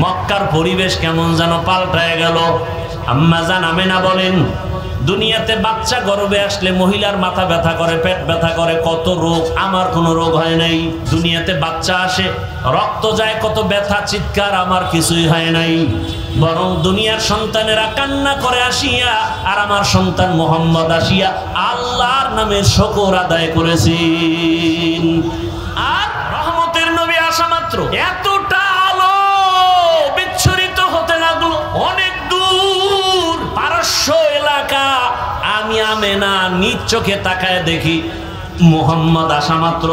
মক্কার পরিবেশ কেমন যেন পাল্টায় গেল। আম্মা জান আমেনা বলেন, দুনিয়াতে বাচ্চা গর্ভে আসলে মহিলার মাথা ব্যথা করে, পেট ব্যথা করে, কত রোগ। আমার কোনো রোগ হয় নাই। দুনিয়াতে বাচ্চা আসে, রক্ত যায়, কত ব্যথা, চিৎকার, আমার কিছুই হয় নাই। বরং দুনিয়ার সন্তানেরা কান্না করে আসিয়া, আর আমার সন্তান মুহাম্মদ আসিয়া আল্লাহর নামে শুকর আদায় করেছেন। আর রহমতের নবী আসা মাত্র এতটা আলো বিচ্ছুরিত হতে লাগলো অনেক দূর পারস্য এলাকা। আমি আমেনা নিজ চোখে তাকায় দেখি মুহাম্মদ আসা মাত্র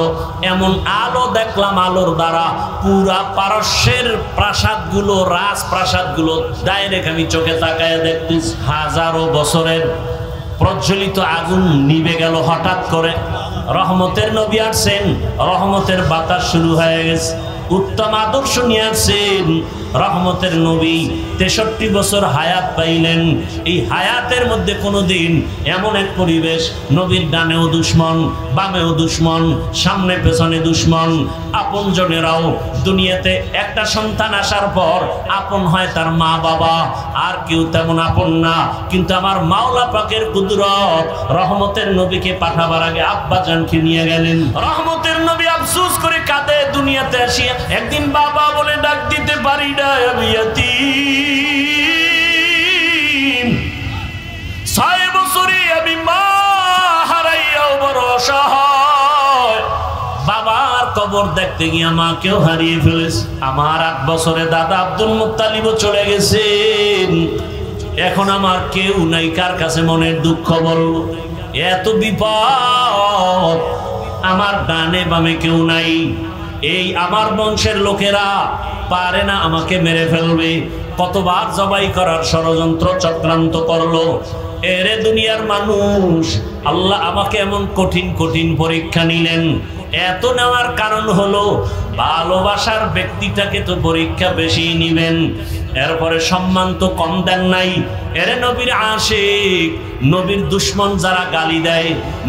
এমন আলো দেখলাম, আলোর দ্বারা পুরা পারস্যের প্রাসাদগুলো, রাজপ্রাসাদগুলো ডাইরেক্ট আমি চোখে তাকায় দেখতেছি। হাজারো বছরের প্রজ্বলিত আগুন নিভে গেল হঠাৎ করে। রহমতের নবী আসছেন, রহমতের বাতাস শুরু হয়ে গেছে, উত্তম আদর্শ নিয়ে আসছেন। রহমতের নবী 63 বছর হায়াত পাইলেন। এই হায়াতের মধ্যে কোনোদিন এমন এক পরিবেশ, নবীর ডানেও দুশ্মন, বামেও দুশ্মন, সামনে পেছনে দুশ্মন। আপন জনেরাও, দুনিয়াতে একটা সন্তান আসার পর আপন হয় তার মা বাবা, আর কেউ তেমন আপন না। কিন্তু আমার মাওলা পাকের কুদরত, রহমতের নবীকে পাঠাবার আগে আব্বা জানকে নিয়ে গেলেন। রহমতের নবী আফসোস করে কাঁদে দুনিয়াতে আসিয়া, একদিন বাবা বলে ডাক দিতে পারি না, আমি ইয়াতীম। 6 বছরে আমি মা হারাইয়াও বড় অসহায়। বাবার কবর দেখতে গিয়ে মাকেও হারিয়ে ফেলেছে। আমার 8 বছরে দাদা আব্দুল মুত্তালিবও চলে গেছেন। এখন আমার কেউ নাই, কার কাছে মনের দুঃখ বলবো? এত বিপদ, আমার ডানে বামে কেউ নাই। এই আমার বংশের লোকেরা পারে না, আমাকে মেরে ফেলবে। কতবার জবাই করার ষড়যন্ত্র চক্রান্ত করলো। এরে দুনিয়ার মানুষ, আল্লাহ আমাকে এমন কঠিন কঠিন পরীক্ষা নিলেন। এত নেওয়ার কারণ হলো ভালোবাসার ব্যক্তিটাকে তো পরীক্ষা বেশি নিবেন, এরপরে সম্মান তো কম দেন নাই। এরে নবীর আশিক, নবীর দুশ্মন যারা গালি দেয়,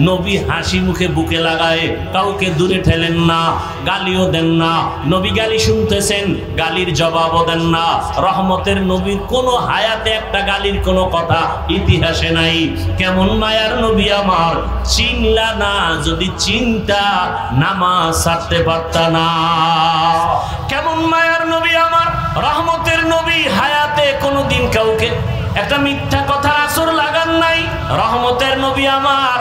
নবী হাসি মুখে বুকে লাগায়, কাউকে দূরে ঠেলেন না, গালিও দেন না। নবী গালি শুনতেছেন, গালির জবাবও দেন না। রহমতের নবীর কোনো হায়াতে একটা গালির কোনো কথা ইতিহাসে নাই। কেমন মায়ার নবী আমার, চিনলা না, যদি চিন্তা নামাজ ছাড়তে পারতা না। কেমন মায়ার নবী আমার, রহমতের নবী হায়াতে কোনোদিন কাউকে একটা মিথ্যা কথার আসর লাগান নাই। রহমতের নবী আমার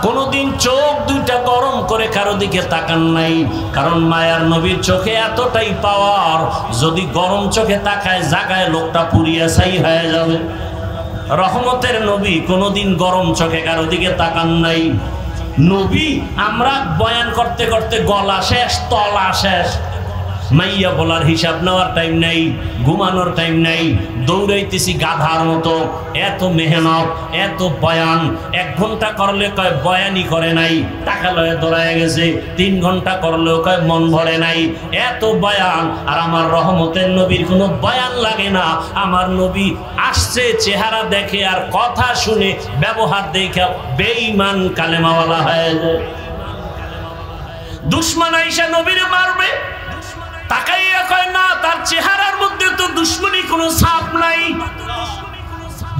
কোনোদিন চোখ দুইটা গরম করে কারো দিকে তাকান নাই। কারণ মায়ার নবীর চোখে এতটাই পাওয়ার, যদি গরম চোখে তাকায় জাগায় লোকটা পুড়িয়া ছাই হয়ে যাবে। রহমতের নবী কোনোদিন গরম চোখে কারো দিকে তাকান নাই। নবী আমরা বয়ান করতে করতে গলা শেষ, তলা শেষ, মাইয়া বলার হিসাব নেওয়ার টাইম নাই, ঘুমানোর টাইম নাই, দৌড়াইতেছি গাধার মতো। এত মেহনত, এত বয়ান। 1 ঘন্টা করলে কয় বয়ানই করে নাই, টাকা লয়ে দৌড়ায় গেছে। 3 ঘন্টা করলেও কয় মন ভরে নাই। এত বয়ান, আর আমার রহমতের নবীর কোনো বয়ান লাগে না। আমার নবী আসছে, চেহারা দেখে আর কথা শুনে, ব্যবহার দেখে বেঈমান কালেমাওয়ালা হয়ে যায়। দুশমন আইসা নবীর মারবে, তাকাইয়া কয় না, তার চেহারার মধ্যে তো দুশ্মনী কোনো ছাপ নাই।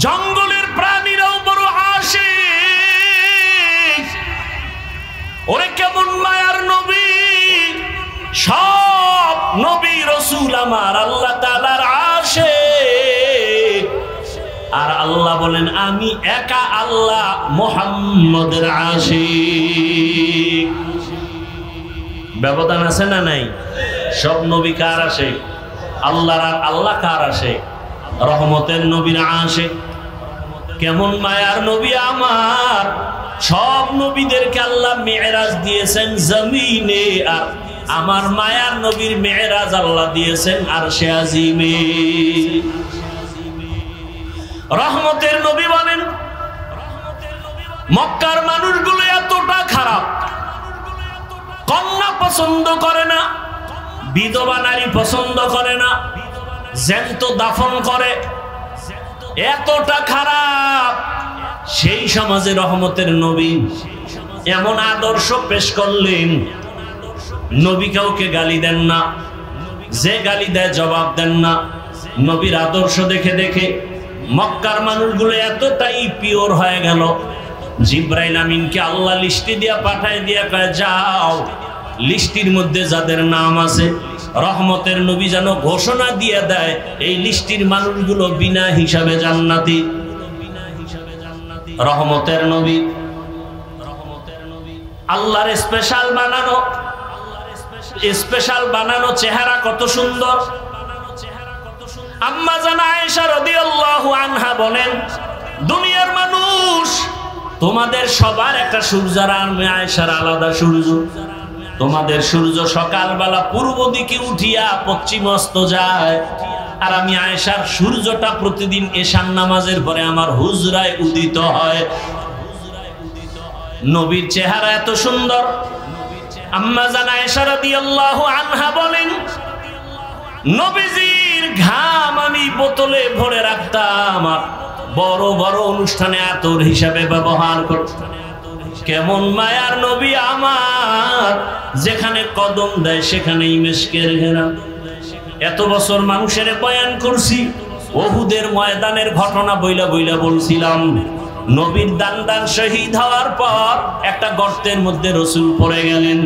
জঙ্গলের প্রাণীরাও বড় আশিক। ওরে কেমন মায়ার নবী! সব নবী রাসূল আমার আল্লাহ তাআলার আশিক। আর আল্লাহ বলেন আমি একা আল্লাহ মুহাম্মদের আশিক। ব্যবধান আছে না নাই? সব নবী কার আশিক? আল্লাহর। আর আল্লাহ কার আশিক? রহমতের নবীর আশিক। কেমন মায়ার নবী আমার! সব নবীদেরকে আল্লাহ মেরাজ দিয়েছেন জমিনে, আর আমার মায়ার নবীর মেরাজ আল্লাহ দিয়েছেন আরশে আজিমে। রহমতের নবী বলেন, মক্কার মানুষগুলো এতটা খারাপ, কন্যা পছন্দ করে না, বিধবা নারী পছন্দ করে না, জ্যান্ত দাফন করে, এতটা খারাপ। সেই সমাজে রহমতের নবী এমন আদর্শ পেশ করলেন, নবী কাউকে গালি দেন না, যে গালি দেয় জবাব দেন না। নবীর আদর্শ দেখে দেখে মক্কার মানুষগুলো এতটাই পিওর হয়ে গেল, জিব্রাইল আমিনকে আল্লাহ লিস্টি দিয়া পাঠায় দিয়া কয়, যাও লিস্টির মধ্যে যাদের নাম আছে রহমতের নবী যেন ঘোষণা দিয়ে দেয় এই লিস্টির মানুষগুলো বিনা হিসাবে জান্নাতি। রহমতের নবী, আল্লাহর স্পেশাল বানানো চেহারা কত সুন্দর। আম্মা জান আয়েশা রাদিয়াল্লাহু আনহা বলেন, দুনিয়ার মানুষ তোমাদের সবার একটা সূর্য, আর আয়েশার আলাদা সূর্য। তোমাদের সূর্য সকালবেলা পূর্ব দিকে উঠিয়া পশ্চিম অস্ত যায়, আর আমি আয়েশার সূর্যটা প্রতিদিন এশার নামাজের পরে আমার হুজরায় উদিত হয়। নবীর চেহারা এত সুন্দর। আম্মা জান আয়েশা রাদিয়াল্লাহু আনহা বলেন, নবীজির ঘাম আমি বোতলে ভরে রাখতাম, আর বড় বড় অনুষ্ঠানে আতর হিসাবে ব্যবহার করতাম। কেমন মায়ার নবী আমার, যেখানে কদম দেয় সেখানেই মেশকের ঘেরা। এত বছর মানুষের বয়ান করছি, উহুদের ময়দানের ঘটনা বইলা বইলা বলছিলাম। নবীর দান শহীদ হওয়ার পর একটা গর্তের মধ্যে রাসূল পড়ে গেলেন।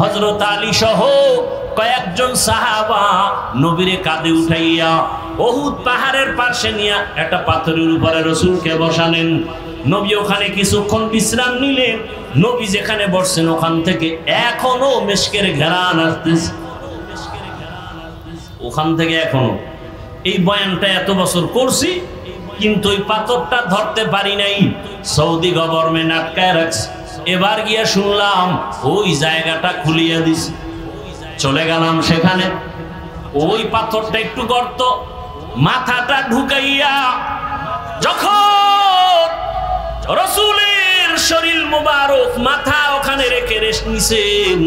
হযরত আলী সহ কয়েকজন সাহাবা নবীরে কাঁধে উঠাইয়া উহুদ পাহাড়ের পাশে নিয়ে একটা পাথরের উপরে রাসূলকে বসালেন। নবী ওখানে কিছুক্ষণ বিশ্রাম নিলেন। নবী যেখানে বসছেন ওখান থেকে এখনো মেশকের ঘ্রাণ আসতেছে, ওখান থেকে এখনো। এই বয়ানটা এত বছর করছি, কিন্তু ওই পাথরটা ধরতে পারি নাই, সৌদি গভর্নমেন্ট আটকায় রাখছে। এবার গিয়া শুনলাম ওই জায়গাটা খুলিয়া দিছে, চলে গেলাম সেখানে। ওই পাথরটা একটু গর্ত, মাথাটা ঢুকাইয়া যখন রাসূলের শরীর মুবারক মাথা ওখানে রেখে রেস্ট নিছেন,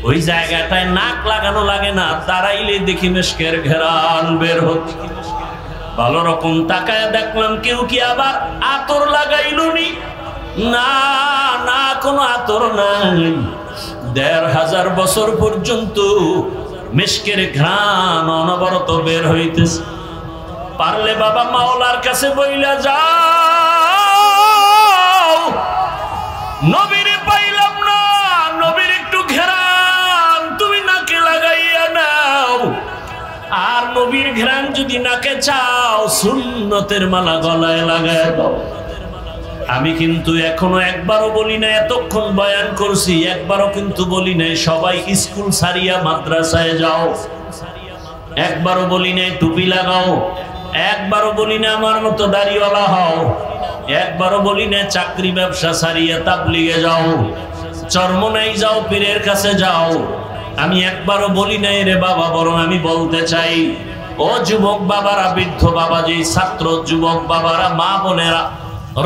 ওই জায়গাটায় নাক লাগানো লাগে না, দাঁড়াইলে দেখি মেশকের ঘেরান বের হচ্ছে। ভালো রকম তাকায় দেখলাম কেউ কি আবার আতর লাগাইলনি? না না, কোনো আতর নাই। ১৫০০ বছর পর্যন্ত মেশকের ঘ্রাণ অনবরত বের হইতেছে। পারলে বাবা মাওলার কাছে বইলা যাও, নবীরে পাইলাম না, নবীর একটু ঘ্রাণ তুমি নাকে লাগাইয়া নাও। আর নবীর ঘ্রাণ যদি নাকে চাও, সুন্নতের মালা গলায় লাগায় দাও। আমি কিন্তু এখনো একবারও বলি না, এতক্ষণ বয়ান করছি একবারও কিন্তু বলি নাই সবাই স্কুল ছাড়িয়া মাদ্রাসায় যাও। একবারও বলি নাই টুপি লাগাও। একবারও বলি না আমার মতো দাড়িওয়ালা হও। একবারও বলি না চাকরি ব্যবসা ছাড়িয়া তাবলিগে যাও, চরমনাই যাও, পীরের কাছে যাও। আমি একবারও বলি নাই রে বাবা, বরং আমি বলতে চাই, ও যুবক বাবারা, বৃদ্ধ বাবাজি, ছাত্র যুবক বাবারা, মা বোনেরা,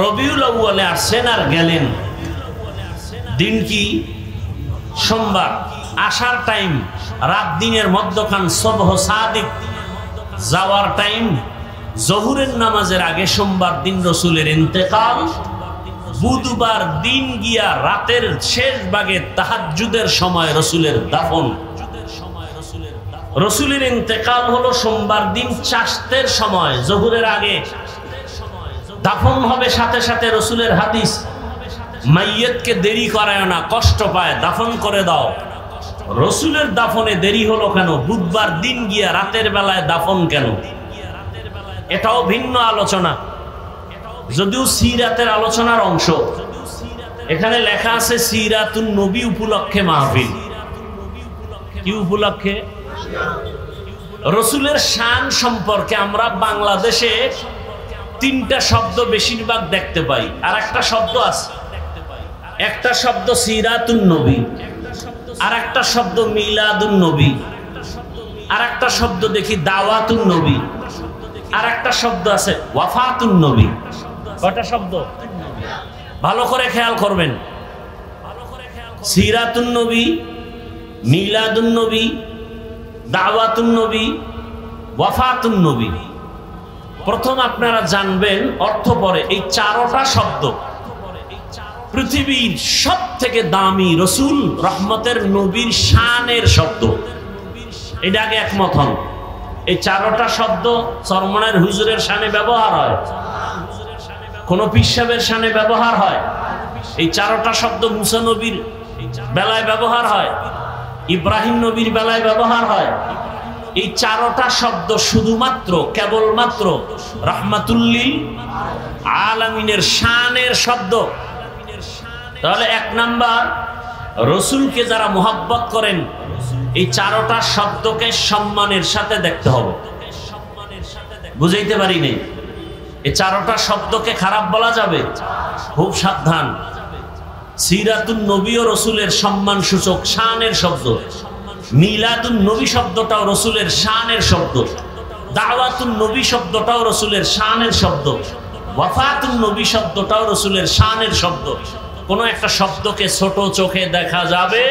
রবিউল আউয়ালে আসছেন আর গেলেন। দিন কি? সোমবার। আসার টাইম রাত দিনের মধ্যখান, সবহ সাদিক যাওয়ার টাইম জহুরের নামাজের আগে সোমবার দিন রাসূলের ইন্তেকাল। বুধবার দিন গিয়া রাতের শেষ ভাগে তাহাজ্জুদের সময় রাসূলের দাফন। রাসূলের ইন্তেকাল হলো সোমবার দিন চাশতের সময়, জহুরের আগে। দাফন হবে সাথে সাথে। রাসূলের হাদিস, মাইয়িতকে দেরি করায় না, কষ্ট পায়, দাফন করে দাও। রাসূলের দাফনে দেরি হলো কেন? বুধবার দিন গিয়া রাতের বেলায় দাফন কেন? এটাও ভিন্ন আলোচনা, যদিও সিরাতের আলোচনার অংশ। এখানে লেখা আছে সিরাতুন নবী উপলক্ষে মাহফিল। কি উপলক্ষে? রাসূলের শান সম্পর্কে আমরা বাংলাদেশে ৩টা শব্দ বেশিরভাগ দেখতে পাই, আর একটা শব্দ আছে। একটা শব্দ সিরাতুন নবী, আর একটা শব্দ মিলাদুন নবী, আর একটা শব্দ দেখি দাওয়াতুন নবী, আর একটা শব্দ আছে ওয়াফাতুন নবী। কয়টা শব্দ? ভালো করে খেয়াল করবেন। সিরাতুন নবী, মিলাদুন নবী, দাওয়াতুন নবী, ওয়াফাতুন নবী। প্রথম আপনারা জানবেন অর্থ পরে, এই 4টা শব্দ পৃথিবীর সব থেকে দামি রাসূল রহমতের নবীর শানের শব্দ। এটা আগে একমত হন। এই চারটা শব্দ চরমনায়ের হুজুরের শানে ব্যবহার হয়, কোন পীর সাহেবের শানে ব্যবহার হয়। এই চারটা শব্দ মুসা নবীর বেলায় ব্যবহার হয়, ইব্রাহিম নবীর বেলায় ব্যবহার হয়। এই চারটা শব্দ শুধুমাত্র কেবলমাত্র রাহমাতুল্লিল আলামিনের শানের শব্দ। তাহলে এক নাম্বার, রসুলকে যারা মোহাব্বত করেন এই চারটা শব্দকে সম্মানের সাথে দেখতে হবে। বুঝাইতে পারি নেই, এই চারটা শব্দকে খারাপ বলা যাবে? খুব সাবধান। সিরাতুন নবী ও রসুলের সম্মান সূচক শানের শব্দ। মিলাদুন নবী শব্দটাও রসুলের শানের শব্দ। দাওয়াতুন নবী শব্দটাও রসুলের শানের শব্দ। ওয়াফাতুন নবী শব্দটাও রসুলের শানের শব্দ। কোন একটা শব্দকে ছোট চোখে দেখা যাবে?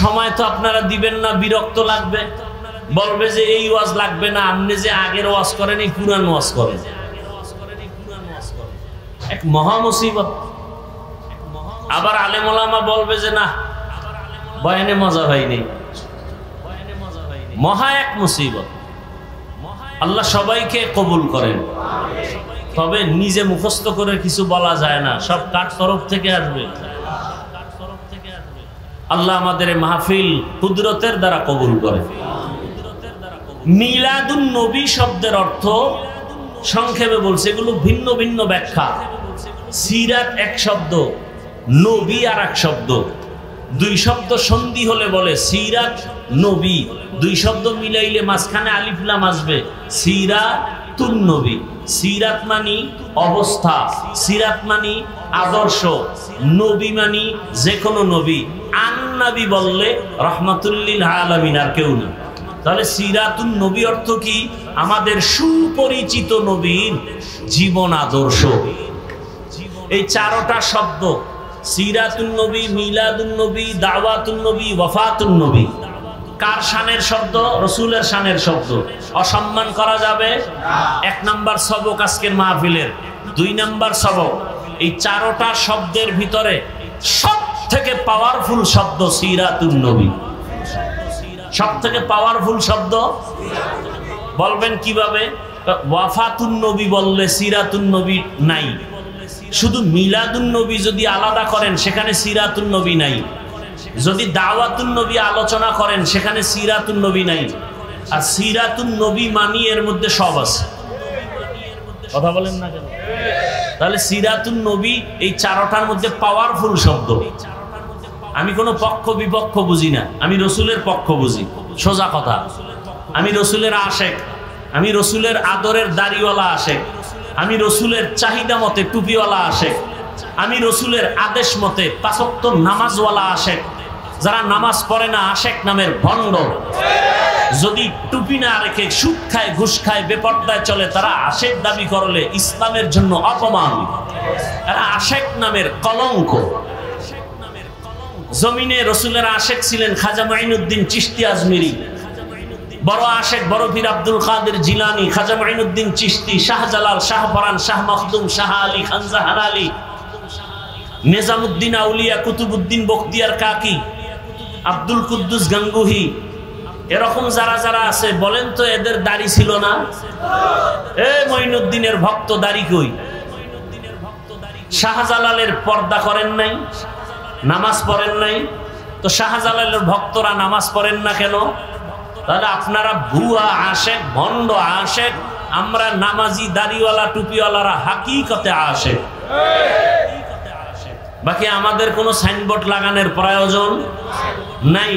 সময় তো আপনারা দিবেন না, বিরক্ত লাগবে, বলবে যে এই ওয়াজ লাগবে না, আপনি যে আগের ওয়াজ করেন এই পুরান ওয়াজ করেন। এক মহা মুসিবত। আবার আলেম ওলামা বলবে যে না, বয়ানে মজা হয়নি, মহা এক মুসিবত। আল্লাহ সবাইকে কবুল করেন, তবে নিজে মুখস্থ করে কিছু বলা যায় না, সব কার তরফ থেকে আসবে। আল্লাহ আমাদের মাহফিল কুদরতের দ্বারা কবুল করে। মিলাদুন নবী শব্দের অর্থ সংক্ষেপে বলছে, এগুলো ভিন্ন ভিন্ন ব্যাখ্যা। সিরাত এক শব্দ, নবী আর এক শব্দ। দুই শব্দ সন্ধি হলে বলে সিরাত নবী, দুই শব্দ মিলাইলে মাঝখানে আলিফ লাম আসবে, সিরাতুন নবী। সিরাত মানি অবস্থা, সিরাত মানি আদর্শ, নবী মানি যে কোনো নবী। আন নবী বললে রহমাতুল্লিল আলামিন আর কেউ না। তাহলে সিরাতুন নবী অর্থ কি? আমাদের সুপরিচিত নবীর জীবন আদর্শ। এই চারটা শব্দ সিরাতুন নবী, মিলাদুন নবী, দাওয়াতুন নবী, ওয়াফাতুন নবী কার শানের শব্দ? রসুলের শানের শব্দ। অসম্মান করা যাবে? এক নাম্বার সবক আজকের মাহফিলের। দুই নাম্বার সবক, এই চারটা শব্দের ভিতরে সব থেকে পাওয়ারফুল শব্দ সিরাতুন নবী। সব থেকে পাওয়ারফুল শব্দ বলবেন কিভাবে? ওয়াফাতুন নবী বললে সিরাতুন নবী নাই। শুধু মিলাদুন নবী যদি আলাদা করেন সেখানে সিরাতুন নবী নাই। যদি দাওয়াতুন নবী আলোচনা করেন সেখানে সিরাতুন নবী নাই। আর সিরাতুন নবী মানি এর মধ্যে সব আছে। কথা বলেন না কেন? তাহলে সিরাতুন নবী এই চারটার মধ্যে পাওয়ারফুল শব্দ। আমি কোনো পক্ষ বিপক্ষ বুঝি না, আমি রসুলের পক্ষ বুঝি। সোজা কথা, আমি রসুলের আশেক, আমি রসুলের আদরের দাড়িওয়ালা আশেক, আমি রসুলের চাহিদা মতে টুপিওয়ালা আশেক, আমি রসুলের আদেশ মতে পাঁচ ওয়াক্ত নামাজওয়ালা আশেক। যারা নামাজ পড়ে না আশেক নামের ভণ্ড। যদি টুপি না রেখে সুদ খায়, ঘুষ খায়, বেপর্দায় চলে, তারা আশেক দাবি করলে ইসলামের জন্য অপমান। এরা আশেক নামের কলঙ্ক। জমিনে রসুলের আশেক ছিলেন খাজা মাইনুদ্দিন চিশতি আজমিরি, বড় আশেক বড় পীর আব্দুল কাদের জিলানী, খাজা মাইনুদ্দিন চিশতি, শাহজালাল, শাহপরান, শাহ মখদুম, শাহ আলী, খানজাহান আলী, নিজামুদ্দিন আউলিয়া, কুতুবুদ্দিন বখতিয়ার কাকি, আব্দুল কুদ্দুস গাঙ্গুহি। এরকম যারা যারা আছে বলেন তো এদের দাড়ি ছিল না? এ মঈনুদ্দিনের ভক্ত দাড়ি কই? শাহজালালের পর্দা করেন নাই, নামাজ পড়েন নাই, তো শাহজালালের ভক্তরা নামাজ পড়েন না কেন? তাহলে আপনারা ভুয়া আশেক, ভণ্ড আশেক, আমরা নামাজি দাড়িওয়ালা টুপিওয়ালারা হাকিকতে আশেক। বাকি আমাদের কোনো সাইনবোর্ড লাগানোর প্রয়োজন নাই।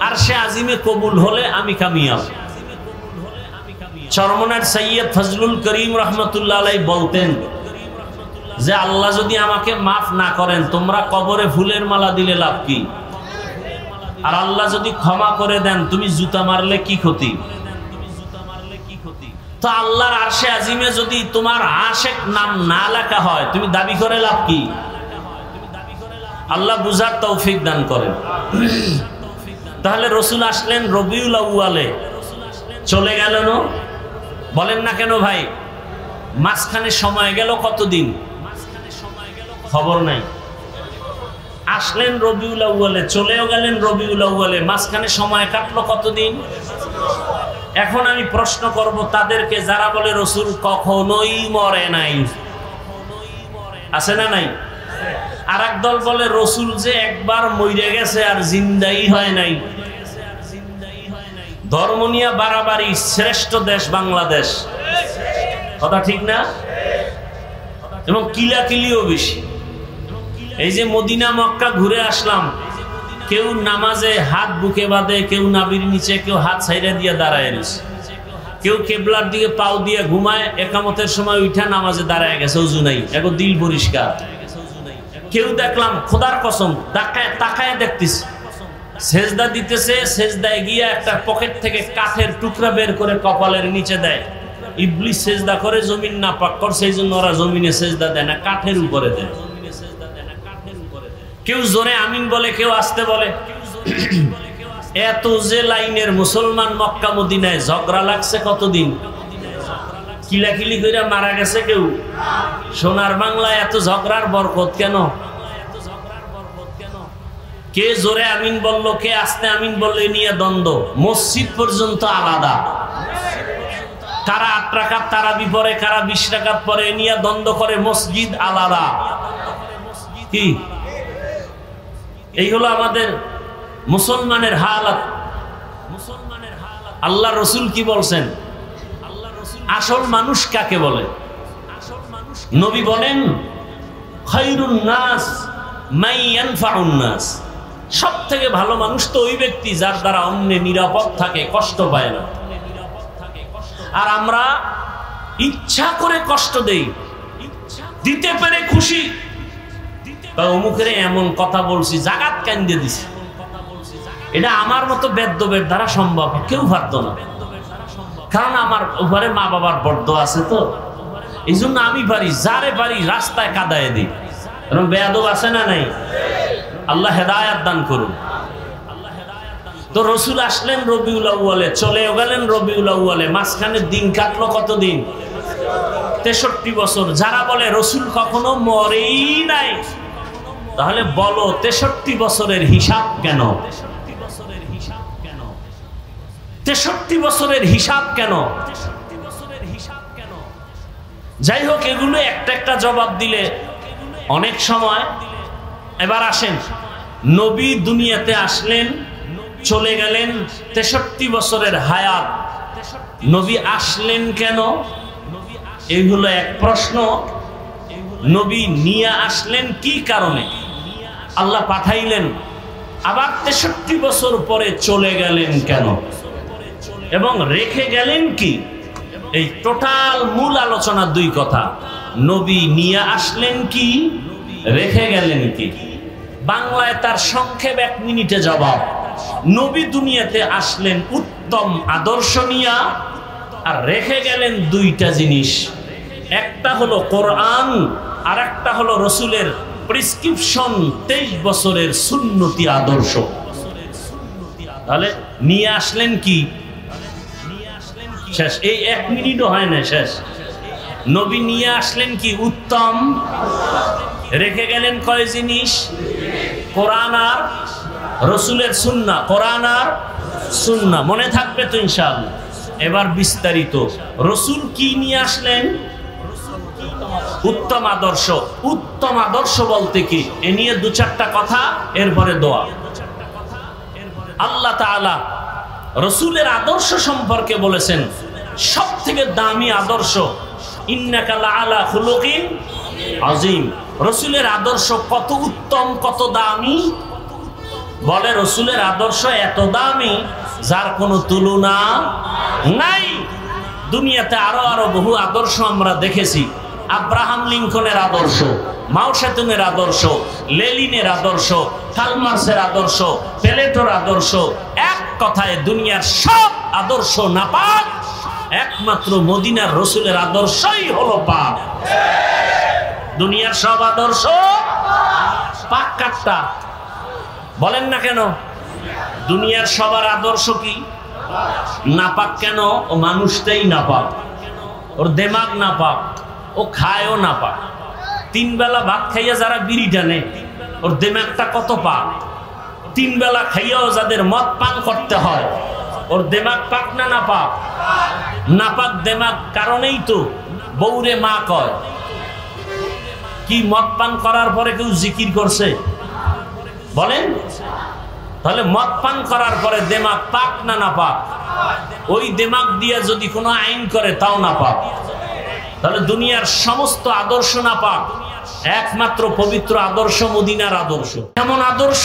আর সে আজিমে কবুল হলে আমি কামিয়াব। চরমনার সৈয়দ ফজলুল করিম রহমতুল্লাহ আলাইহি বলতেন যে আল্লাহ যদি আমাকে মাফ না করেন, তোমরা কবরে ফুলের মালা দিলে লাভ কি? আর আল্লাহ যদি ক্ষমা করে দেন, তুমি জুতা মারলে কি ক্ষতি? তো আল্লাহর আরশে আজিমে যদি তোমার আশেক নাম না লেখা হয়, তুমি দাবি করে লাভ কি? আল্লাহ বুঝার তৌফিক দান করেন। তাহলে রসুল আসলেন রবিউল আউয়ালে, চলে গেল না? বলেন না কেন ভাই? মাঝখানে সময় গেল কতদিন? খবর নাই। আসলেন রবিউল আউয়ালে, চলেও গেলেন রবিউল আউয়ালে, মাঝখানে সময় কাটলো কতদিন? এখন আমি প্রশ্ন করব তাদেরকে যারা বলে রসুল কখনোই মরে নাই, আছে না নাই? আর এক দল বলে রসুল যে একবার মরে গেছে আর জিন্দাই হয় নাই। ধর্ম নিয়ে বাড়াবাড়ি, শ্রেষ্ঠ দেশ বাংলাদেশ, কথা ঠিক না? এবং কিলাকিলিও বেশি। এই যে মদিনা মক্কা ঘুরে আসলাম, কেউ নামাজে হাত বুকে বাঁধে, কেউ নাভির নিচে, কেউ হাত ছাইরা দিয়ে দাঁড়ায় রয়েছে, কেউ কেবলার দিকে পাও দিয়ে ঘুমায়, একামতের সময় উঠা নামাজে দাঁড়ায় গেছে, ওযু নাই, এগো দিল পরিষ্কার। কেউ দেখলাম খোদার কসম তাকায় দেখতেছে সেজদা দিতেছে, সেজদায় গিয়া একটা পকেট থেকে কাঠের টুকরা বের করে কপালের নিচে দেয়। ইবলিস সেজদা করে জমিন নাপাক করছে, এই জন্য ওরা জমিনে সেজদা দেয় না, কাঠের উপরে দেয়। কেউ জোরে আমিন বলে, কেউ আস্তে বলে। এত যে লাইনের মুসলমান মক্কা মদিনায় ঝগড়া লাগছে কতদিন, কিলাকিলি করে মারা গেছে কেউ। সোনার বাংলায় এত ঝগড়ার বরকত কেন? কে জোরে আমিন বলল, কে আস্তে আমিন বললে নিয়ে দ্বন্দ্ব। মসজিদ পর্যন্ত আলাদা, কারা 8 রাকাত তারাবি পড়ে, কারা 20 রাকাত পড়ে, নিয়ে দ্বন্দ্ব করে, মসজিদ আলাদা। কি এই হলো আমাদের মুসলমানের হালাত। আল্লাহ রসুল কি বলছেন? আসল মানুষ কাকে বলে? নবী বলেন খায়রুন নাস মান ইয়ানফাউন নাস, সব থেকে ভালো মানুষ তো ওই ব্যক্তি যার দ্বারা অন্য নিরাপদ থাকে, কষ্ট পায় না। আর আমরা ইচ্ছা করে কষ্ট দেই, দিতে পেরে খুশি। অমুকের এমন কথা বলছি, জাগাত কান্দে দিছি, এটা আমার মতো বেদ্যবের দ্বারা সম্ভব, কেউ পারতো না। কারণ আমার উপরে মা বাবার বর্দ আছে, তো এই জন্য আমি পারি, যারে পারি রাস্তায় কাদায় দিই। কারণ বেয়াদব আছে না নাই? আল্লাহ হেদায়াত দান করুন। তো রসুল আসলেন রবিউল আউয়ালে, চলেও গেলেন রবিউল আউয়ালে, মাঝখানে দিন কাটলো কতদিন? 63 বছর। যারা বলে রসুল কখনো মরেই নাই, তাহলে বলো 63 বছরের হিসাব কেন? 63 বছরের হিসাব কেন? যাই হোক, এগুলো একটা একটা জবাব দিলে অনেক সময়। এবার আসেন, নবী দুনিয়াতে আসলেন, চলে গেলেন, 63 বছরের হায়াত, নবী আসলেন কেন? এই হলো এক প্রশ্ন। নবী নিয়ে আসলেন কি কারণে? আল্লাহ পাঠাইলেন, আবার 63 বছর পরে চলে গেলেন কেন? এবং রেখে গেলেন কি? এই টোটাল মূল আলোচনা দুই কথা, নবী নিয়ে আসলেন কি, রেখে গেলেন কি। বাংলায় তার সংক্ষেপ 1 মিনিটে জবাব। নবী দুনিয়াতে আসলেন উত্তম আদর্শ নিয়া, আর রেখে গেলেন দুইটা জিনিস, একটা হলো কোরআন, আর একটা হলো রসুলের প্রেসক্রিপশন 23 বছরের সুন্নতি আদর্শ। তাহলে নিয়ে আসলেন কি? শেষ। এই 1 মিনিটও হয় না, শেষ। নবী নিয়ে আসলেন কি? উত্তম। রেখে গেলেন কয় জিনিস? কোরআন আর রসুলের সুন্নাহ। কোরআন আর সুন্নাহ মনে থাকবে তো ইনশাআল্লাহ। এবার বিস্তারিত, রসুল কি নিয়ে আসলেন? উত্তম আদর্শ। উত্তম আদর্শ বলতে কি, এ নিয়ে 2-4টা কথা, এরপরে দোয়া। আল্লাহ তাআলা রসুলের আদর্শ সম্পর্কে বলেছেন সব থেকে দামি আদর্শ, ইন্নাকা লাআলা খুলুকিন আযীম। রসুলের আদর্শ কত উত্তম, কত দামি। বলে রসুলের আদর্শ এত দামি যার কোনো তুলনা নাই। দুনিয়াতে আরো বহু আদর্শ আমরা দেখেছি। আব্রাহাম লিঙ্কনের আদর্শ, মাও সেতুংয়ের আদর্শ, লেনিনের আদর্শ, কালমার্সের আদর্শ, প্লেটোর আদর্শ। এক কথায় দুনিয়ার সব আদর্শ নাপাক, একমাত্র মদিনার রসুলের আদর্শই হলো পাক। দুনিয়ার সব আদর্শ পাক। কাটটা বলেন না কেন? দুনিয়ার সবার আদর্শ কি নাপাক? কেন? ও মানুষটাই নাপাক, ওর দেমাগ নাপাক, ও খায়ও নাপাক। 3 বেলা ভাত খাইয়া যারা বিড়ি টানে, ওর দিমাগটা কত পাক। 3 বেলা খাইয়াও যাদের মদ পান করতে হয়, ওর দিমাগ পাক না না পাক? না পাক দিমাগ কারণেই তো বউরে মা কয়। কি মদ পান করার পরে কেউ জিকির করছে বলেন? তাহলে মদ পান করার পরে দিমাগ পাক না না পাক? ওই দিমাগ দিয়ে যদি কোনো আইন করে তাও না পাক। তাহলে দুনিয়ার সমস্ত আদর্শ না পাক, একমাত্র পবিত্র আদর্শ মদিনার আদর্শ। এমন আদর্শ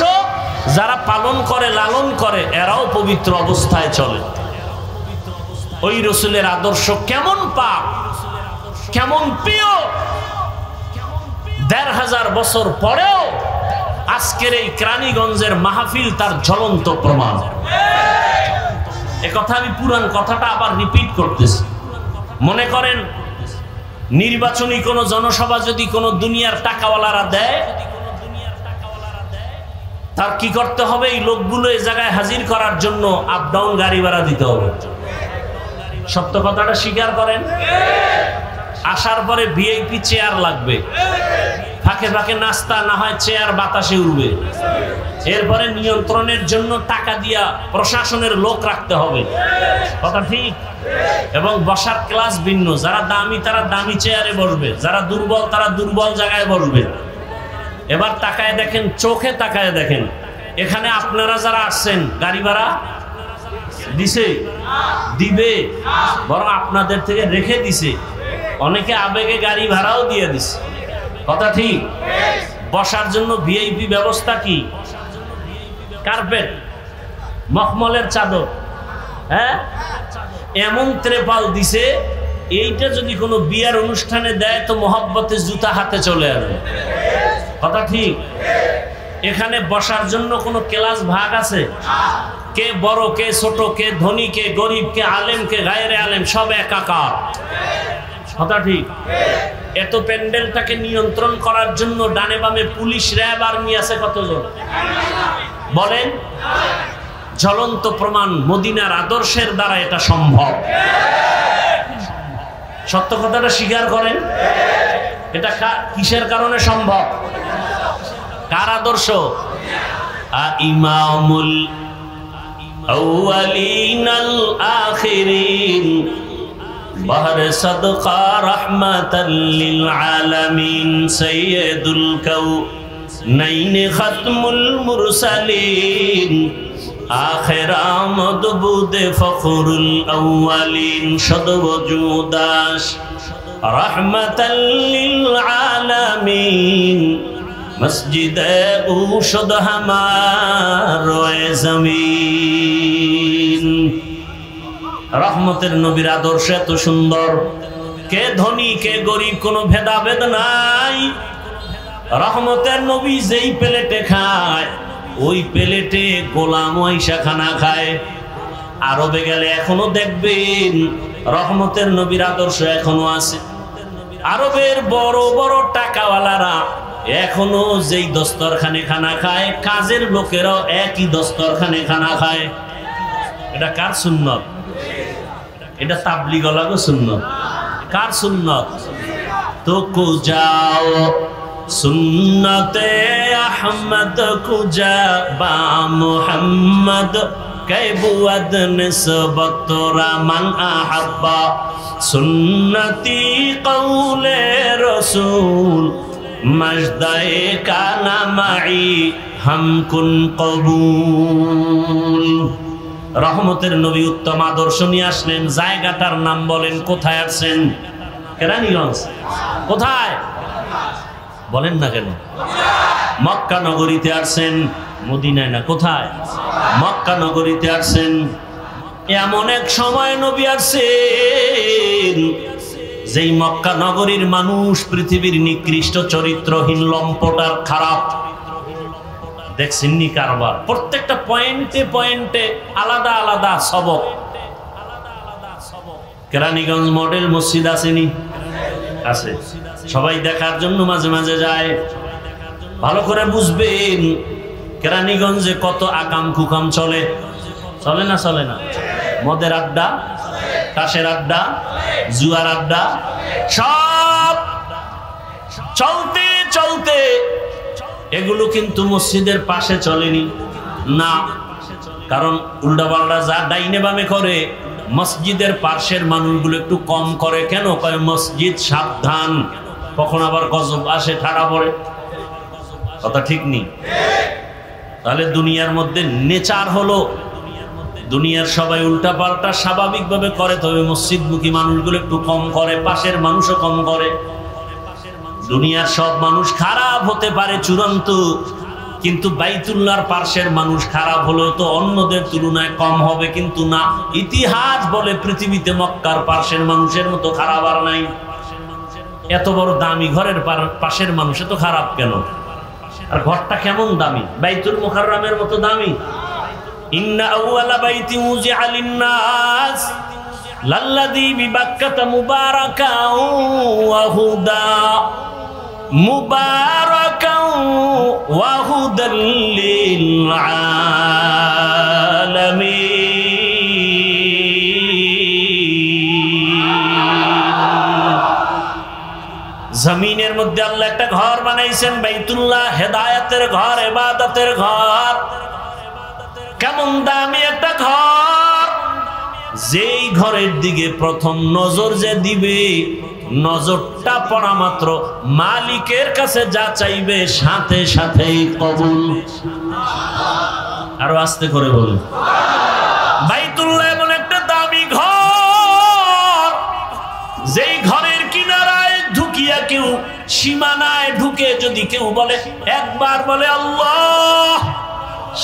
যারা পালন করে লালন করে এরাও পবিত্র অবস্থায় চলে। ওই রসুলের আদর্শ কেমন পাক, কেমন প্রিয়, ১৫০০ বছর পরেও আজকের এই কেরানীগঞ্জের মাহফিল তার জ্বলন্ত প্রমাণ। এ কথা আমি পুরান কথাটা আবার রিপিট করতেছি। মনে করেন নির্বাচনী কোন জনসভা যদি কোন দুনিয়ার টাকাওয়ালারা দেয়, তার কি করতে হবে? এই লোকগুলো এই জায়গায় হাজির করার জন্য আপ ডাউন গাড়ি ভাড়া দিতে হবে। সত্য কথাটা স্বীকার করেন। আসার পরে ভিআইপি চেয়ার লাগবে, ফাঁকে ফাঁকে নাস্তা, না হয় চেয়ার বাতাসে উড়বে। এরপরে নিয়ন্ত্রণের জন্য টাকা দিয়া প্রশাসনের লোক রাখতে হবে, কথা ঠিক? এবং বসার ক্লাস ভিন্ন, যারা দামি তারা দামি চেয়ারে বসবে, যারা দুর্বল তারা দুর্বল জায়গায় বসবে। এবার তাকায় দেখেন, চোখে তাকায় দেখেন, এখানে আপনারা যারা আসছেন গাড়ি ভাড়া দিছে? দিবে, বরং আপনাদের থেকে রেখে দিছে। অনেকে আবেগে গাড়ি ভাড়াও দিয়ে দিছে, কথা ঠিক? বসার জন্য ভিআইপি ব্যবস্থা কি? কার্পেট, মখমলের চাদর, হ্যাঁ, এমন ত্রেপাল দিছে, এইটা যদি কোনো বিয়ার অনুষ্ঠানে দেয় তো মহব্বতে জুতা হাতে চলে আসবে, কথা ঠিক? এখানে বসার জন্য কোনো ক্লাস ভাগ আছে? কে বড়, কে ছোট, কে ধনী, কে গরিব, কে আলেম, কে গায়রে আলেম, সব একাকার, কথা ঠিক? এত প্যান্ডেলটাকে নিয়ন্ত্রণ করার জন্য ডানে বামে পুলিশ, র্যাব, আর্মি আছে কতজন বলেন? জ্বলন্ত প্রমাণ মদিনার আদর্শের দ্বারা এটা সম্ভব। সত্য কথাটা স্বীকার করেন। এটা কিসের কারণে সম্ভব? কার আদর্শ? ইমামুল আউয়ালিন আল আখিরিন বাহর সাদকা রাহমাতাল লিল আলামিন সাইয়্যিদুল কাউনাইন খাতমুল মুরসালিন আখির আমদ বুদে ফখরুল আউয়ালিন সদওজুদাস রাহমাতাল লিল আলামিন মসজিদে উশদ হামার জমিন। রহমতের নবীর আদর্শ এত সুন্দর, কে ধনী কে গরিব কোনো ভেদাভেদ নাই। রহমতের নবী যেই প্লেটে খায় ওই প্লেটে গোলাম আইসা খানা খায়। আরবে গেলে এখনো দেখবেন রহমতের নবীর আদর্শ এখনো আছে। আরবের বড় বড় টাকাওয়ালারা এখনো যেই দস্তরখানে খানা খায়, কাজের লোকেরাও একই দস্তরখানে খানা খায়। এটা কার সুন্নত? এটা তাবলীগওয়ালাগো সুন্নত। কার সুন্নত? তো কুজাও সুন্নতে আহমদ কুজা বা মুহাম্মদ कैबुअद निस्बत मन अहब्बा सुन्नती कौले रसूल मजदाए काना माई हम कुन कबूल। রহমতের নবী উত্তম আদর্শ নিয়ে আসলেন। জায়গাটার নাম বলেন, কোথায় আসছেন? কেরানীগঞ্জ। কোথায় বলেন না কেন? মক্কা নগরীতে আসছেন, মদিনায় না। কোথায়? মক্কা নগরীতে আসছেন। এমন এক সময় নবী আসছেন যেই মক্কা নগরীর মানুষ পৃথিবীর নিকৃষ্ট চরিত্রহীন, লম্পট আর খারাপ। দেখছেননি কারবার? প্রত্যেকটা পয়েন্টে পয়েন্টে আলাদা আলাদা সবক। কেরানীগঞ্জ মডেল মসজিদ আসেনি? আছে। সবাই দেখার জন্য মাঝে মাঝে যায়। ভালো করে বুঝবেন কেরানীগঞ্জে কত আকাম কুকাম চলে। চলে না? চলে না? মদের আড্ডা, তাসের আড্ডা, জুয়ার আড্ডা, সব চলতে চলতে এগুলো কিন্তু মসজিদের পাশে চলেনি না, কারণ উল্টাপাল্টা যা ডাইনে বামে করে মসজিদের পাশের মানুষগুলো একটু কম করে। কেন কয় মসজিদ সাবধান, কখন আবার গজব আসে ঠাড়া পড়ে, কথা ঠিক নেই। তাহলে দুনিয়ার মধ্যে নেচার হলো দুনিয়ার সবাই উল্টাপাল্টা স্বাভাবিকভাবে করে, তবে মসজিদমুখী মানুষগুলো একটু কম করে, পাশের মানুষও কম করে। দুনিয়ার সব মানুষ খারাপ হতে পারে চূড়ান্ত, কিন্তু বাইতুল্লাহর পাশের মানুষ খারাপ হলেও তো অন্যদের তুলনায় কম হবে, কিন্তু না, ইতিহাস বলে পৃথিবীতে মক্কার পাশের মানুষের মতো খারাপ আর নাই। এত বড় দামি ঘরের পাশের মানুষ এত খারাপ কেন? আর ঘরটা কেমন দামি? বাইতুল মুকাররমের মতো দামি। ইন্না আউয়ালা বাইতি উযিআ লিন-নাস লাল্লাযী বিবাক্কাতা মুবারাকাও ওয়া হুদা মুবারাকাও ওয়া হুদাল লিল আলামিন। জমিনের মধ্যে আল্লাহ একটা ঘর বানাইছেন বাইতুল্লাহ, হেদায়েতের ঘর, ইবাদতের ঘর। কেমন দামি একটা ঘর! যেই ঘরের দিকে প্রথম নজর যে দিবে, নজরটা পড়া মাত্র মালিকের কাছে যা চাইবে সাথে সাথেই কবুল। আরো আস্তে করে বলুন। বাইতুল্লাহ এমন একটা দামি ঘর, যেই ঘরের কিনারায় ঢুকিয়া কেউ, সীমানায় ঢুকে যদি কেউ বলে, একবার বলে আল্লাহ,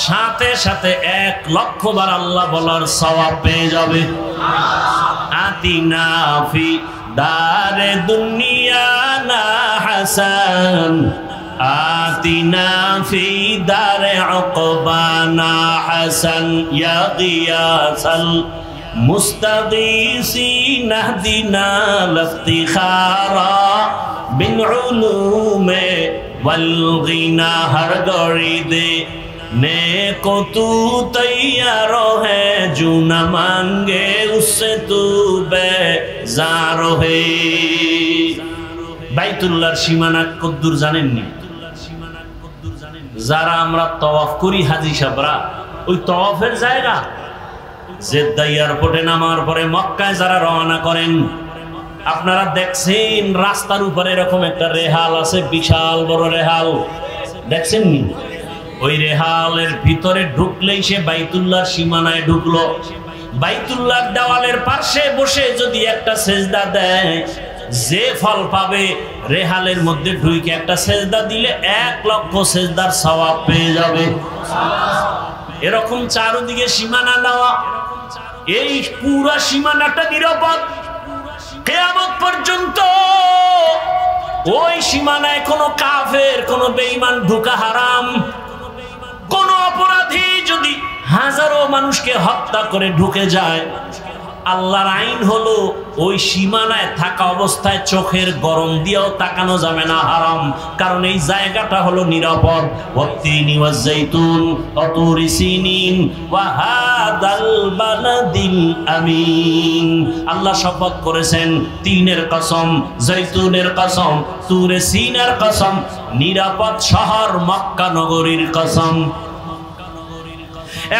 সাথে সাথে 1,00,000 বার আল্লাহ বলার সওয়াব পেয়ে যাবে। আতিনা ফি দারে দুনিয়া না হাসান, আতিনা ফি দারে উকবানা হাসান, ইয়া গিয়াসাল মুস্তাগীসিন আহদিনা লাফতিখারা বিন উলুমে ওয়াল গিনা। হর গড়ি দে नेको तू तैयार है, जो न मांगे उससे तू बेजार है। বাইতুল্লাহর সীমানা কদ্দুর জানেননি? যারা আমরা তওয়াফ করি হাজী সাহেবরা, ওই তওয়াফের জায়গা জেদ্দা এয়ারপোর্টে নামার পরে মক্কায় যারা রওনা করেন, আপনারা দেখছেন রাস্তার উপরে এরকম একটা রেহাল আছে, বিশাল বড় রেহাল, দেখছেননি? ওই রেহালের ভিতরে ঢুকলেই সে বাইতুল্লাহর সীমানায় ঢুকলো। বাইতুল্লাহর দেওয়ালের পাশে বসে যদি একটা সেজদা দেয়, যে ফল পাবে, রেহালের মধ্যে ঢুকে একটা সেজদা দিলে 1,00,000 সেজদার সওয়াব পেয়ে যাবে। এরকম চারদিকে সীমানা নেওয়া, এই পুরা সীমানাটা নিরাপদ কিয়ামত পর্যন্ত। ওই সীমানায় কোনো কাফের, কোনো বেঈমান ঢোকা হারাম। কোন অপরাধী যদি হাজারো মানুষকে হত্যা করে ঢুকে যায়, আল্লাহর আইন হলো ওই সীমানায় থাকা অবস্থায় চোখের গরম দিয়েও তাকানো যাবে না, হারাম। কারণ এই জায়গাটা হলো নিরাপদ। ওয়াত্তিনি ওয়াজ্জাইতুন ওয়া তুরি সিনিন ওয়া হাদাল বালাদিল আমিন। আল্লাহ শপথ করেছেন তিনের কসম, জৈতুনের কসম, তুরে সিনের কসম, নিরাপদ শহর মক্কা নগরীর কসম।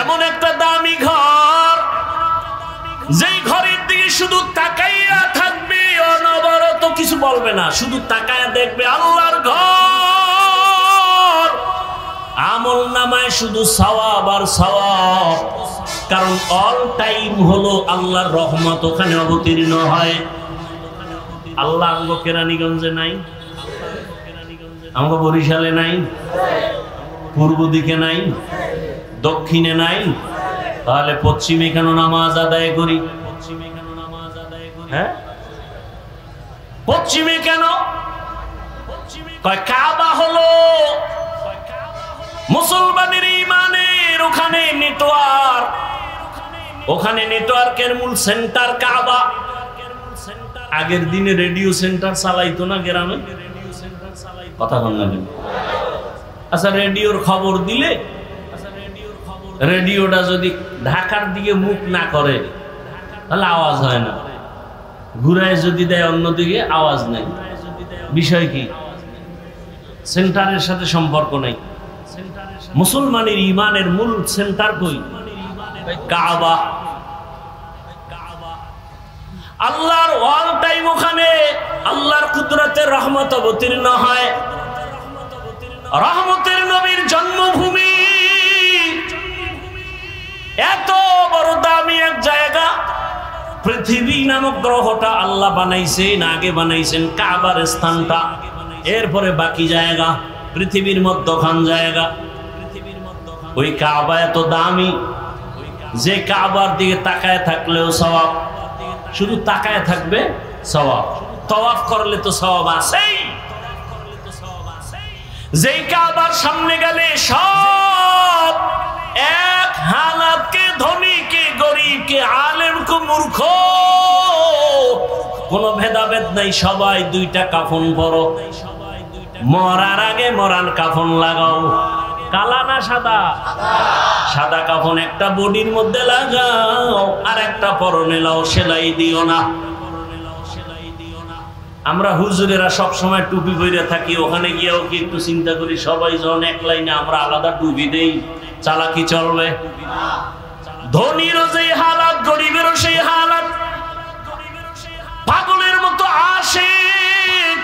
এমন একটা দামি ঘর, যেই ঘরের দিকে শুধু তাকাইয়া থাকবে, অনবরত কিছু বলবে না, শুধু তাকায়া দেখবে। আল্লাহর ঘর, আমল নামায় শুধু সওয়াব আর সওয়াব। কারণ অল টাইম হলো আল্লাহর রহমত ওখানে অবতীর্ণ হয়। আল্লাহ আঙ্গ কেরানীগঞ্জে নাই, আমাকে বরিশালে নাই, পূর্ব দিকে নাই, দক্ষিণে নাই, তাহলে পশ্চিমে কেন নামাজ আদায় করি? হ্যাঁ, পশ্চিমে কেন? কাবা হলো মুসলমানের ঈমানের ওখানে নেটওয়ার্ক, ওখানে নেটওয়ার্কের মূল সেন্টার কাবা। আগের দিনে রেডিও সেন্টার চালাইতো না গ্রামে, কথা বল না। আচ্ছা, রেডিওর খবর দিলে, রেডিওটা যদি ঢাকার দিকে মুখ না করে তাহলে আওয়াজ হয় না, ঘুরায় যদি দেয় অন্যদিকে আওয়াজ নেই। বিষয় কি? সেন্টারের সাথে সম্পর্ক নাই। মুসলমানের ইমানের মূল সেন্টার কই? কাবা। আল্লাহর অল টাইম ওখানে আল্লাহর কুদরতের রহমত অবতীর্ণ হয়। রহমতের নবীর জন্মভূমি, এত বড় দামি এক জায়গা। পৃথিবী নামক গ্রহটা আল্লাহ বানাইছেন, আগে বানাইছেন কাবার স্থানটা, এরপরে বাকি জায়গা পৃথিবীর মধ্যখান জায়গা। ওই কাবা এত দামি যে কাবার দিকে তাকায় থাকলেও সওয়াব, শুধু তাকায় থাকবে সওয়াব, তওয়াফ করলে তো সওয়াব আছেই। যেই কাবার সামনে গেলে সব এক হালাতকে, ধনীকে গরিবকে, আলেমকে মূর্খ, কোনো ভেদাভেদ নাই, সবাই দুইটা কাফন পরো। মরার আগে মরার কাফন লাগাও। কালা না সাদা? সাদা কাফন একটা বডির মধ্যে লাগাও, আর একটা পরনে লাও, সেলাই দিও না। আমরা হুজুরেরা সব সময় টুপি পরে থাকি, ওখানে গিয়েও কি একটু চিন্তা করি সবাই যখন এক লাইনে আমরা আলাদা টুপি দেই, চালাকি চলবে? ধনীরও যেই হালাত, গরিবেরও সেই হালাত। পাগলের মতো আশিক,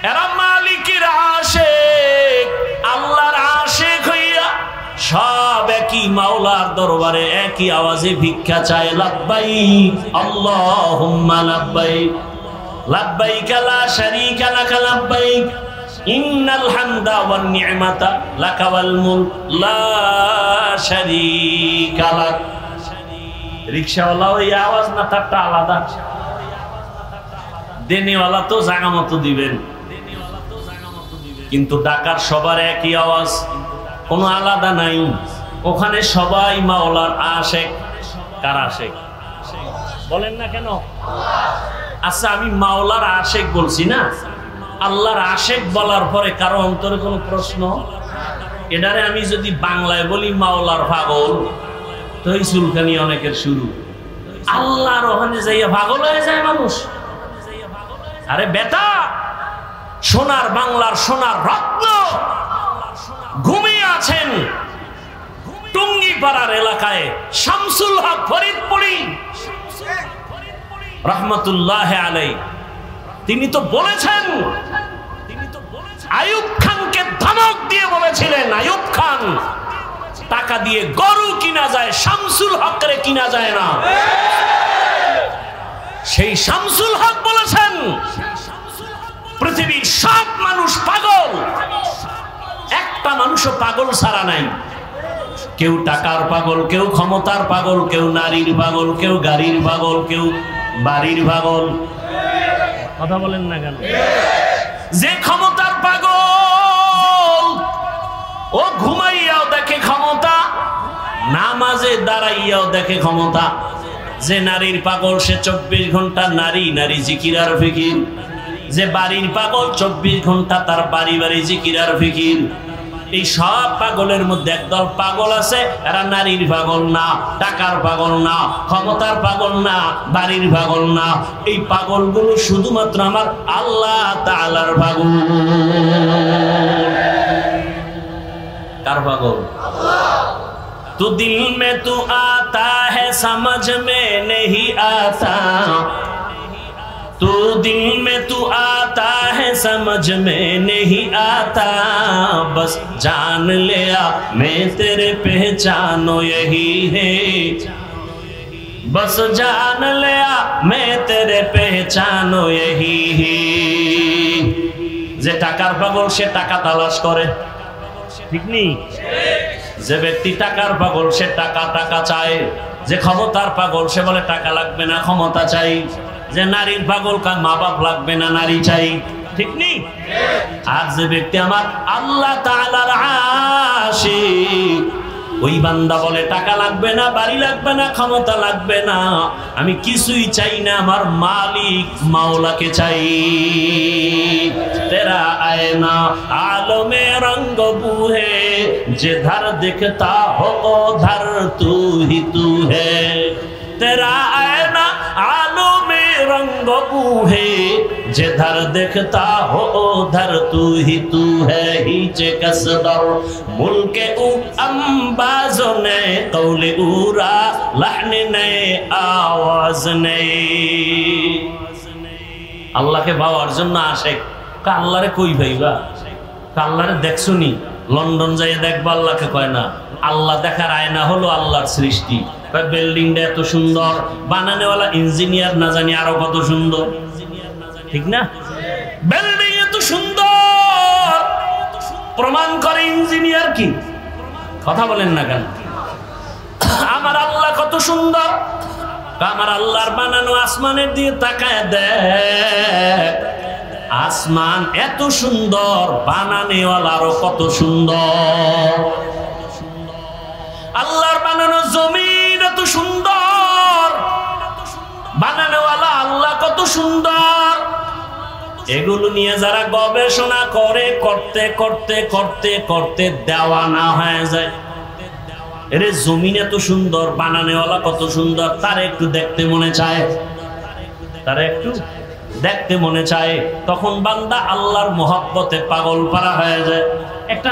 এরা মালিকের আশিক, আল্লাহর আশিক হইয়া সব একই মাওলার দরবারে একই আওয়াজে ভিক্ষা চায়, লাব্বাইক আল্লাহুম্মা লাব্বাইক, লাব্বাইক লা শারীকা লাক লাব্বাইক, ইন্নাল হামদা ওয়ান নি'মাতা লাকা ওয়াল মুলক লা শারীকা লাক। রিকশাওয়ালা ওই আওয়াজ না তারটা আলাদা, দেনেওয়ালা তো জায়গা মতো দিবেন, কিন্তু ডাকার সবার একই আওয়াজ, কোনো আলাদা নাই। ওখানে সবাই মাওলার আশিক। কার আশিক বলেন না কেন? আচ্ছা, আমি মাওলার আশিক বলছি না, আল্লাহর আশিক বলার পরে কারো অন্তরে কোনো প্রশ্ন? এটারে আমি যদি বাংলায় বলি মাওলার পাগল, তো এই চুলকানি অনেকের শুরু। আল্লাহর ওখানে যাইয়া পাগল হয়ে যায় মানুষ। আরে বেটা, সোনার বাংলার সোনার রত্ন ঘুমিয়ে আছেন টুঙ্গিপাড়ার এলাকায় শামসুল হক ফরিদপুরি রহমতুল্লাহ আলাই। তিনি তো বলেছেন, আইয়ুব খানকে ধমক দিয়ে বলেছিলেন, আইয়ুব খান টাকা দিয়ে গরু কিনা যায়, শামসুল হকরে কিনা যায় না। সেই শামসুল হক বলেছেন, পৃথিবীর সব মানুষ পাগল, একটা মানুষও পাগল ছাড়া নাই। কেউ টাকার পাগল, কেউ ক্ষমতার পাগল, কেউ নারীর পাগল, কেউ গাড়ির পাগল, কেউ বাড়ির পাগল। কথা বলেন না কেন? যে ক্ষমতার পাগল, ও ঘুমাইয়াও দেখে ক্ষমতা, নামাজে দাঁড়াইয়াও দেখে ক্ষমতা। যে নারীর পাগল, সে 24 ঘন্টা নারী নারী জিকির আর ফিকির। যে বাড়ির পাগল, 24 ঘন্টা তার বাড়ি বাড়ি জিকির আর ফিকির। এই সব পাগলের মধ্যে একদল পাগল আছে, এরা নারীর পাগল না, টাকার পাগল না, ক্ষমতার পাগল না, বাড়ির পাগল না। এই পাগলগুলো শুধুমাত্র আমার আল্লাহ তাআলার পাগল। কার পাগল? तू दिल में तू आता है समझ में नहीं आता, तू दिल में तू आता है समझ में नहीं आता, बस जान लिया मैं तेरे पहचानो यही है, बस जान लिया मैं तेरे पहचानो यही है। যে টাকার পাগল সে টাকা তালাশ করে, ঠিক নেই? যে ব্যক্তি টাকার পাগল সে টাকা টাকা চায়। যে ক্ষমতার পাগল সে বলে টাকা লাগবে না, ক্ষমতা চাই। যে নারীর পাগল কার মা বাপ লাগবে না, নারী চাই, ঠিক নেই? আর যে ব্যক্তি আমার আল্লাহ তাআলার আশিক, ওই বান্দা বলে টাকা লাগবে না, বাড়ি লাগবে না, ক্ষমতা লাগবে না, আমি কিছুই চাই না, আমার মালিক মাওলাকে চাই। तेरा आईना आलमे रंग बूहे, जिधर दिखता हो उधर तू ही तू है। तेरा आईना आलमे रंग रंगो बूहे जिधर देखता हो उधर तू है हीचे कसदर मुल्के उ अंबाजो ने कौले उरा लहने ने आवाज ने अल्लाह के पाওয়ার জন্য আশিক আল্লাহরে কই ভাইবা আল্লাহরে দেখছুনি লন্ডন যাইয়ে দেখবা আল্লাহকে কয় না আল্লাহ দেখার আয়না হলো আল্লাহর সৃষ্টি বিল্ডিংটা এত সুন্দর বানানোওয়ালা ইঞ্জিনিয়ার না জানি আরো কত সুন্দর ঠিক না বিল্ডিং এত সুন্দর প্রমাণ করে ইঞ্জিনিয়ার কি কথা বলেন না কেন আমার আল্লাহ কত সুন্দর আমার আল্লাহর বানানো আসমানের দিকে তাকায় দেখ আসমান এত সুন্দর বানানোওয়ালারও কত সুন্দর আল্লাহর বানানো জমিন এত সুন্দর বানানোওয়ালা আল্লাহ কত সুন্দর এগুলো নিয়ে যারা গবেষণা করে করতে করতে করতে করতে দেওয়ানা হয়ে যায় এরে জমিন এত সুন্দর বানানোওয়ালা কত সুন্দর তার একটু দেখতে মনে চায় তার একটু দেখতে মনে চায় তখন বান্দা আল্লাহর মহব্বতে পাগল পারা হয়ে যায় একটা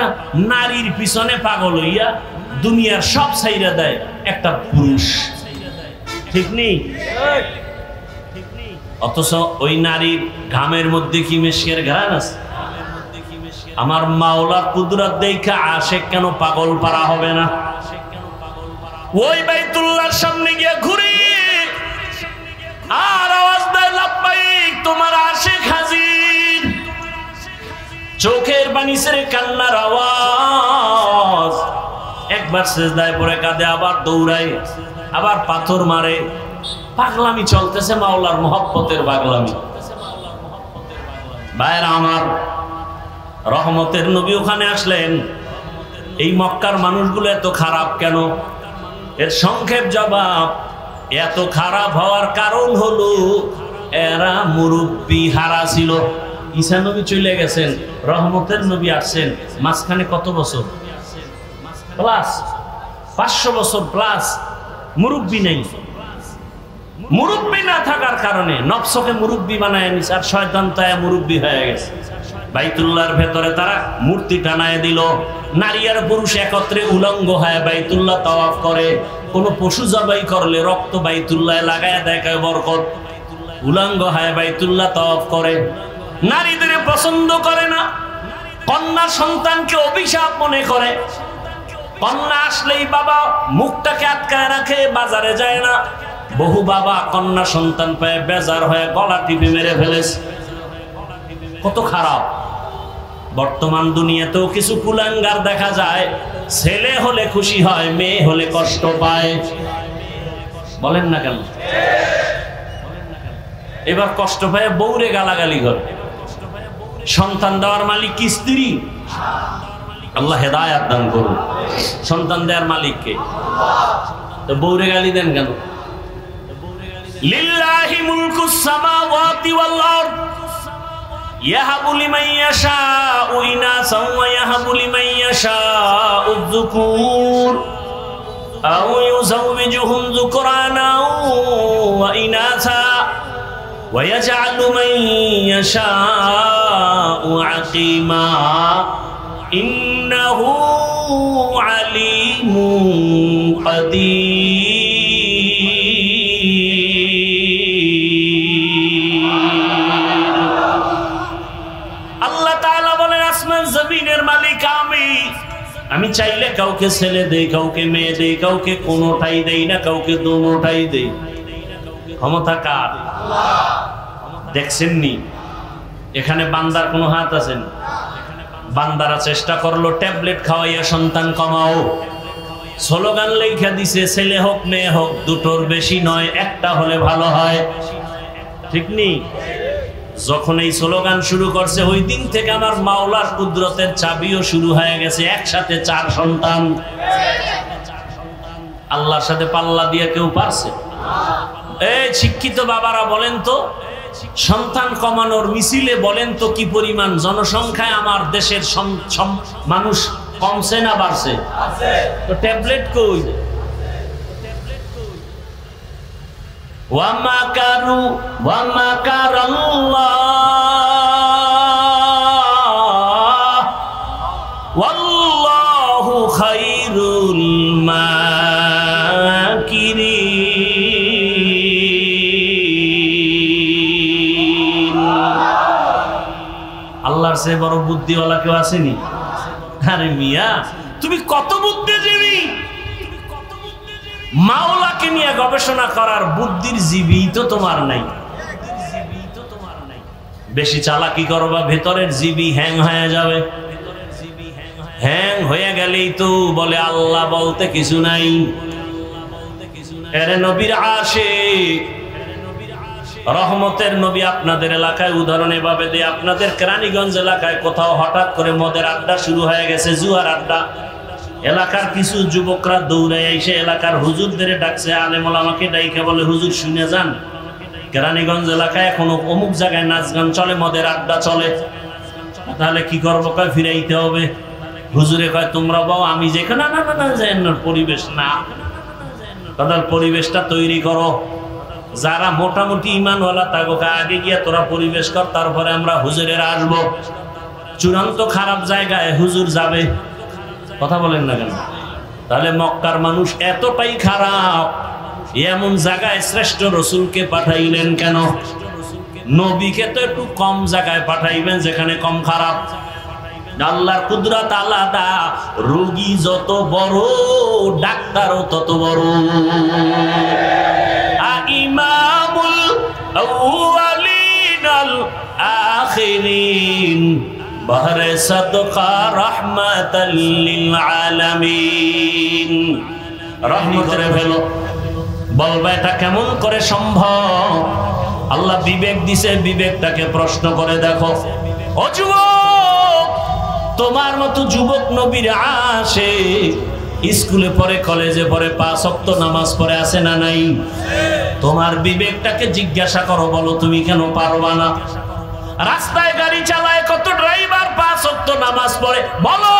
নারীর পিছনে পাগল হইয়া দুনিয়ার সব ছাইরা দেয় একটা পুরুষ ঠিক নেই অথচ ওই নারীর ঘামের মধ্যে কি মেশকের ঘ্রাণ আছে আমার মাওলার কুদরত দেখা আশিক কেন পাগল পারা হবে না ওই বাইতুল্লাহর সামনে গিয়ে ঘুরি আর আওয়াজ দেয় লাব্বাইক তোমার আশিক হাজির চোখের পানি ছেড়ে কান্নার আওয়াজ একবার সিজদায় পড়ে কাঁদে আবার দৌড়ায় আবার পাথর মারে পাগলামি চলতেছে মাওলার মহব্বতের পাগলামি ভাইরা আমার রহমতের নবী ওখানে আসলেন এই মক্কার মানুষগুলো এত খারাপ কেন এর সংক্ষেপ জবাব এত খারাপ হওয়ার কারণ হলো এরা মুরব্বি হারা ছিল ঈসা নবী চলে গেছেন রহমতের নবী আসছেন মাঝখানে কত বছর প্লাস 500 বছর প্লাস মুরব্বি নেই মুরব্বি না থাকার কারণে নফসকে মুরব্বি বানায় নিছে আর শয়তান তায়া মুরব্বি হয়ে গেছে বাইতুল্লাহর ভেতরে তারা মূর্তি টানায় দিল নারী আর পুরুষ একত্রে উলঙ্গ হয়ে বাইতুল্লাহ তাওয়াফ করে কোন পশু জবাই করলে রক্ত বাইতুল্লাহ লাগায় দেখায় বরকত উলঙ্গ হয়ে বাইতুল্লাহ তাওয়াফ করে নারীদের পছন্দ করে না কন্যা সন্তানকে অভিশাপ মনে করে কন্যা আসলেই বাবা মুখটাকে আটকায় রাখে বাজারে যায় না বহু বাবা কন্যা সন্তান পেয়ে বেজার হয়ে গলা টিপে মেরে ফেলেছে কত খারাপ বর্তমান দুনিয়াতেও কিছু কুলাঙ্গার দেখা যায় ছেলে হলে খুশি হয় মেয়ে হলে কষ্ট পায় বলেন না কেন এবার কষ্ট পায় বউরে গালাগালি করে সন্তান দেওয়ার মালিক কি স্ত্রী আল্লাহ হেদায়েত দান করুন সন্তান দেওয়ার মালিক কে তো বউরে গালি দেন কেন লিল্লাহি মুলকুস সামাওয়াতি ওয়াল আরদ ইয়াহাবু লিমান ইয়াশাউ ইনাসান ওয়া ইয়াহাবু লিমান ইয়াশাউ যুকুর আও ইউযাওবিজুহুম যুকরানা ওয়া ইনাসা ওয়া ইয়াজআলু মান ইয়াশাউ আকীমা ইন্নাহু আলীমুন কাদির জমিনের মালিক আমি চাইলে কাউকে ছেলে দেই কাউকে মেয়ে দেই কাউকে কোনোটাই দেই না কাউকে দোনোটাই দেই ক্ষমতা কার দেখছেননি এখানে বান্দার কোনো হাত আছেন বান্দারা চেষ্টা করলো ট্যাবলেট খাওয়াইয়া সন্তান কমাও স্লোগান লেখা দিছে ছেলে হোক মেয়ে হোক দুটোর বেশি নয় একটা হলে ভালো হয় ঠিক নেই যখন এই স্লোগান শুরু করছে ওই দিন থেকে আমার মাওলার কুদরতের চাবিও শুরু হয়ে গেছে একসাথে 4 সন্তান আল্লাহর সাথে পাল্লা দিয়ে কেউ পারছে এই শিক্ষিত বাবারা বলেন তো সন্তান কমানোর মিছিলে বলেন তো কি পরিমাণ জনসংখ্যায় আমার দেশের মানুষ কমছে না বাড়ছে তো ট্যাবলেট কই ওয়া মাকারু ওয়া মাকারাল্লাহ ওয়াল্লাহু খায়রুল মাকিরিন। আল্লাহর চেয়ে বড় বুদ্ধিওয়ালা কেউ আসেনি? আরে মিয়া, তুমি কত বুদ্ধিজীবী! মাওলাকে নিয়ে গবেষণা করার বুদ্ধির জীবী তো তোমার নাই। বেশি চালাকি করবা, ভেতরের জীবী হ্যাং হয়ে যাবে। হ্যাং হয়ে গেলেই তো বলে আল্লাহ বলতে কিছু নাই। এরে নবীর আশিক, রহমতের নবী আপনাদের এলাকায় উদাহরণ এভাবে দেয়, আপনাদের কেরানীগঞ্জ এলাকায় কোথাও হঠাৎ করে মদের আড্ডা শুরু হয়ে গেছে, জুয়ার আড্ডা। এলাকার কিছু যুবকরা দৌড়ে এসে এলাকার হুজুরদের ডাকছে, আলেম ওলামাকে ডাইকে বলে, হুজুর শুনে যান, কেরানীগঞ্জ এলাকায় এখনো অমুক জায়গায় নাচ গান চলে, মদের আড্ডা চলে। তাহলে কি করবো? কয় ফিরাইতে হবে। হুজুরে কয় তোমরা বাও, আমি যেখানে না না না পরিবেশ না, তাদের পরিবেশটা তৈরি করো। যারা মোটামুটি ইমানওয়ালা তাকে আগে গিয়া তোরা পরিবেশ কর, তারপরে আমরা হুজুরের আসবো। চূড়ান্ত খারাপ জায়গায় হুজুর যাবে? কথা বলেন না কেন? তাহলে মক্কার মানুষ এতটাই খারাপ, এমন জায়গায় শ্রেষ্ঠ রসুলকে পাঠাইলেন কেন? নবীকে তো একটু কম জায়গায় পাঠাইবেন যেখানে কম খারাপ। আল্লাহর কুদরত আলাদা, রোগী যত বড় ডাক্তারও তত বড়। ইমামুল আউয়ালিন আল আখিরিন বহরে সাদকা রাহমাতাল লিল আলামিন। রহমতের ভেলো বলবা এটা কেমন করে সম্ভব? আল্লাহ বিবেক দিছে, বিবেকটাকে প্রশ্ন করে দেখো। ও যুবক, তোমার মতো যুবক নবীর আশিক, স্কুলে পড়ে, কলেজে পড়ে, 5 ওয়াক্ত নামাজ পড়ে, আছে না নাই? তোমার বিবেকটাকে জিজ্ঞাসা করো, বলো তুমি কেন পারবা না? রাস্তায় গাড়ি চালায় কত ড্রাইভার 5 ওয়াক্ত নামাজ পড়ে, বলো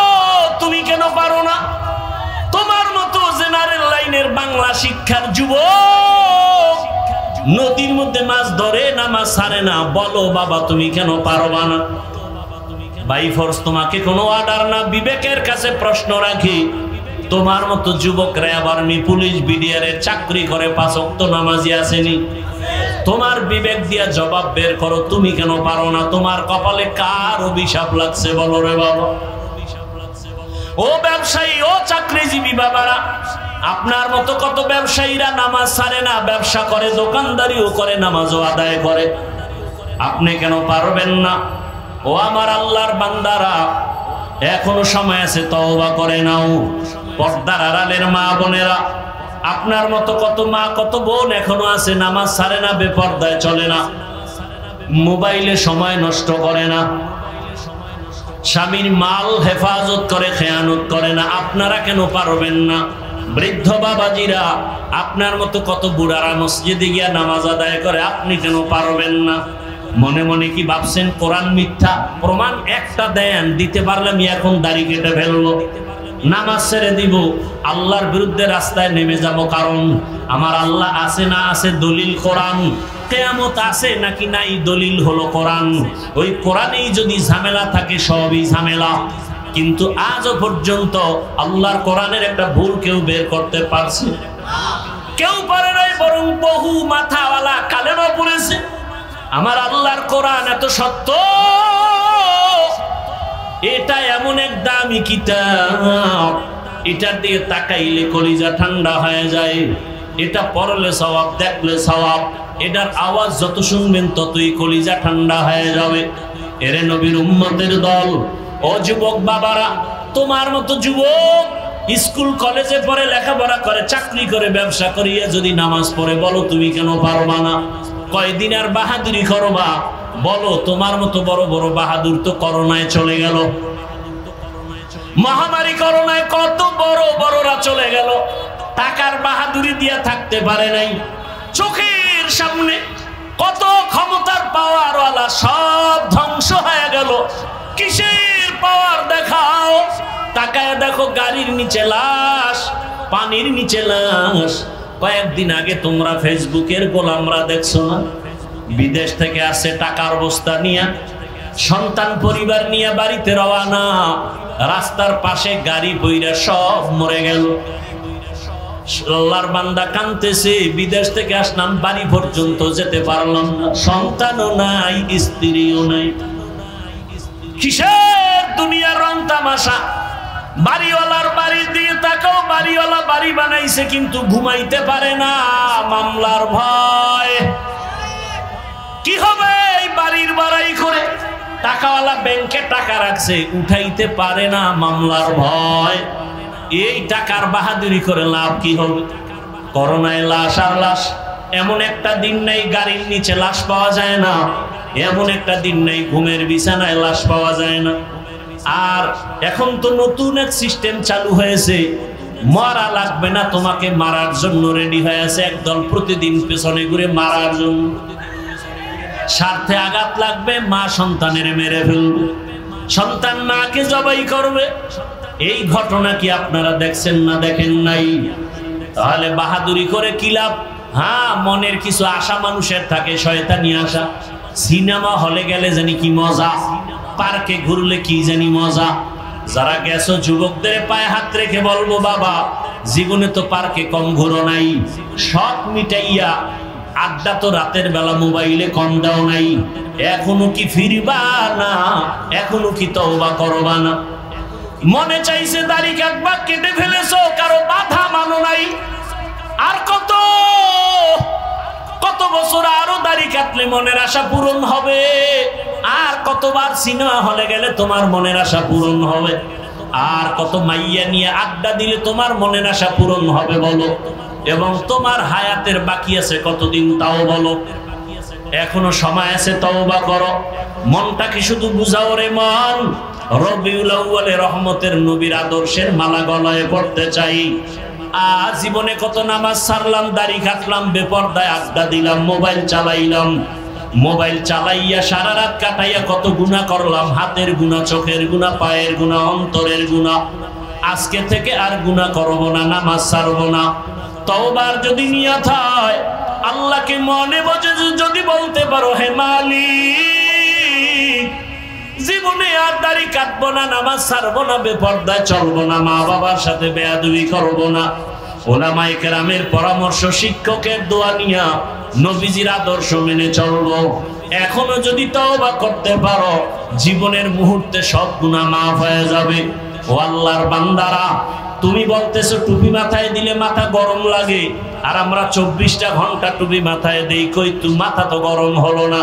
তুমি কেন পারো না? তোমার মতো জেনারেল লাইনের বাংলা শিক্ষার যুবক নদীর মধ্যে মাছ ধরে নামাজ ছাড়ে না, বলো বাবা তুমি কেন পারবা না? বাই ফোর্স তোমাকে কোনো অর্ডার না, বিবেকের কাছে প্রশ্ন রাখি। তোমার মতো যুবকরা আবার পুলিশ বিডিআরের চাকরি করে, 5 ওয়াক্ত নামাজি আসেনি? তোমার বিবেক দিয়া জবাব বের করো, তুমি কেন পারো না? তোমার কপালে কার অভিশাপ লাগছে বলো রে বাবা? ও ব্যবসায়ী, ও চাকরিজীবী বাবারা, আপনার মতো কত ব্যবসায়ীরা নামাজ ছাড়ে না, ব্যবসা করে, দোকানদারিও করে, নামাজও আদায় করে। আপনি কেন পারবেন না? ও আমার আল্লাহর বান্দারা, এখনো সময় আছে, তওবা করে নাও। পর্দার আড়ালের মা বোনেরা, আপনার মতো কত মা কত বোন এখনো আছে, নামাজ ছাড়ে না, বেপর্দায় চলে না, মোবাইলে সময় নষ্ট করে না, স্বামীর মাল হেফাজত করে, খেয়ানত করে না। আপনারা কেন পারবেন না? বৃদ্ধ বাবাজিরা, আপনার মতো কত বুড়ারা মসজিদে গিয়া নামাজ আদায় করে, আপনি কেন পারবেন না? মনে মনে কি ভাবছেন কোরআন মিথ্যা? প্রমাণ একটা দেন, দিতে পারলে আমি এখন দাড়ি কেটে ফেলবো, নামাজ ছেড়ে দিব, আল্লাহর বিরুদ্ধে রাস্তায় নেমে যাব। কারণ আমার আল্লাহ আছে না আছে দলিল কোরআন, কিয়ামত আছে নাকি নাই দলিল হলো কোরআন। ওই কোরআনেই যদি ঝামেলা থাকে, সবই ঝামেলা। কিন্তু আজও পর্যন্ত আল্লাহর কোরআনের একটা ভুল কেউ বের করতে পারছে? কেউ পারে নাই, বরং বহু মাথাওয়ালা কালেমা পড়েছে। আমার আল্লাহর কোরআন এত সত্য, এটা এমন এক দামি কিতাব, এটার দিকে তাকাইলে কলিজা ঠান্ডা হয়ে যায়। এটা পড়লে সওয়াব, দেখলে সওয়াব, এটার আওয়াজ যত শুনবেন ততই কলিজা ঠান্ডা হয়ে যাবে। এরে নবীর উম্মতের দল, ও যুবক বাবারা, তোমার মতো যুবক স্কুল কলেজে পড়ে, লেখাপড়া করে, চাকরি করে, ব্যবসা করিয়া যদি নামাজ পড়ে, বলো তুমি কেন পারবা না? কয়দিন আর বাহাদুরি করবা? বলো, তোমার মতো বড় বড় বাহাদুর তো করোনায় চলে গেল। মহামারী করোনায় কত বড় বড়রা চলে গেল, টাকার বাহাদুরি দিয়া থাকতে পারে নাই। চোখের সামনে কত ক্ষমতার পাওয়ারওয়ালা সব ধ্বংস হয়ে গেল। কিসের পাওয়ার দেখাও? তাকায় দেখো, গাড়ির নিচে লাশ, পানির নিচে লাশ, কয়েকদিন আগে তোমরা ফেসবুকের গোলামরা দেখছো না, বিদেশ থেকে আসে টাকার বস্তা নিয়ে, সন্তান পরিবার নিয়ে বাড়িতে রওনা, রাস্তার পাশে গাড়ি বইরা সব মরে গেল। আল্লাহর বান্দা কাঁদতেছে, বিদেশ থেকে আসলাম, বাড়ি পর্যন্ত যেতে পারলাম না, সন্তানও নাই, স্ত্রীও নাই। কিসের দুনিয়ার রং তামাশা? বাড়িওয়ালার বাড়ির দিকে তাকাও, বাড়িওয়ালা বাড়ি বানাইছে কিন্তু ঘুমাইতে পারে না, মামলার ভয়। কি হবে এই বাড়ির বাড়াই করে? টাকাওয়ালা ব্যাংকে টাকা রাখছে, উঠাইতে পারে না, মামলার ভয়। এই টাকার বাহাদুরি করে লাভ কি হবে? করোনায় লাশ আর লাশ। এমন একটা দিন নাই গাড়ির নিচে লাশ পাওয়া যায় না, এমন একটা দিন নাই ঘুমের বিছানায় লাশ পাওয়া যায় না। আর এখন তো নতুন এক সিস্টেম চালু হয়েছে, মারা লাগবে না, তোমাকে মারার জন্য রেডি হয়ে আছে একদল, প্রতিদিন পেছনে ঘুরে মারার জন্য। স্বার্থে আঘাত লাগবে, মা সন্তানের মেরে ফেলবে, সন্তান মাকে জবাই করবে। এই ঘটনা কি আপনারা দেখছেন না দেখেন নাই? তাহলে বাহাদুরি করে কি লাভ? হ্যাঁ, মনের কিছু আশা মানুষের থাকে, শয়তানি আশা। সিনেমা হলে গেলে জানি কি মজা, পার্কে ঘুরলে কি জানি মজা। যারা গেছো যুবকদের পায়ে হাত রেখে বলবো, বাবা জীবনে তো পার্কে কম ঘুরো নাই, শখ মিটাইয়া আড্ডা তো রাতের বেলা মোবাইলে কম দাও নাই, এখনো কি ফিরবা না? এখনো কি তওবা করবা না? মনে চাইছে দাড়ি কাটবা, কেটে ফেলেছো, কারো বাধা মানো নাই। আর কত কত বছর আরো দাড়ি কাটলে মনের আশা পূরণ হবে? আর কতবার সিনেমা হলে গেলে তোমার মনের আশা পূরণ হবে? আর কত মাইয়া নিয়ে আড্ডা দিলে তোমার মনের আশা পূরণ হবে বলো? এবং তোমার হায়াতের বাকি আছে কতদিন তাও বলো? এখনো সময় আছে, তওবা করো। মনটাকে শুধু বুঝাও রে মন, রবিউল আউয়ালে রহমতের নবীর আদর্শের মালা গলায় পড়তে চাই। জীবনে কত নামাজ ছাড়লাম, দাড়ি কাটলাম, বেপরদায় আড্ডা দিলাম, মোবাইল চালাইলাম, মোবাইল চালাইয়া সারা রাত কাটাইয়া কত গুনাহ করলাম, হাতের গুনাহ, চোখের গুনাহ, পায়ের গুনাহ, অন্তরের গুনাহ। আজকে থেকে আর গুনাহ করব না, নামাজ ছাড়ব না। তওবার যদি নিয়ত হয়, আল্লাহকে মনে বসে যদি বলতে পারো, হে মালিক জীবনে আর দাড়ি কাটবো না, নামাজ ছাড়বো না, বেপরদায় চলবো না, মা বাবার সাথে বেয়াদবি করবো না, ওলামায়ে কেরামের পরামর্শ, শিক্ষকের দোয়া নিয়া নবীজির আদর্শ মেনে চলবো। এখনো যদি তওবা করতে পারো, জীবনের মুহূর্তে সব গুনাহ মাফ হয়ে যাবে। ও আল্লাহর বান্দারা, তুমি বলতেছো টুপি মাথায় দিলে মাথা গরম লাগে, আর আমরা 24টা ঘন্টা টুপি মাথায় দেই, কই তু মাথা তো গরম হলো না।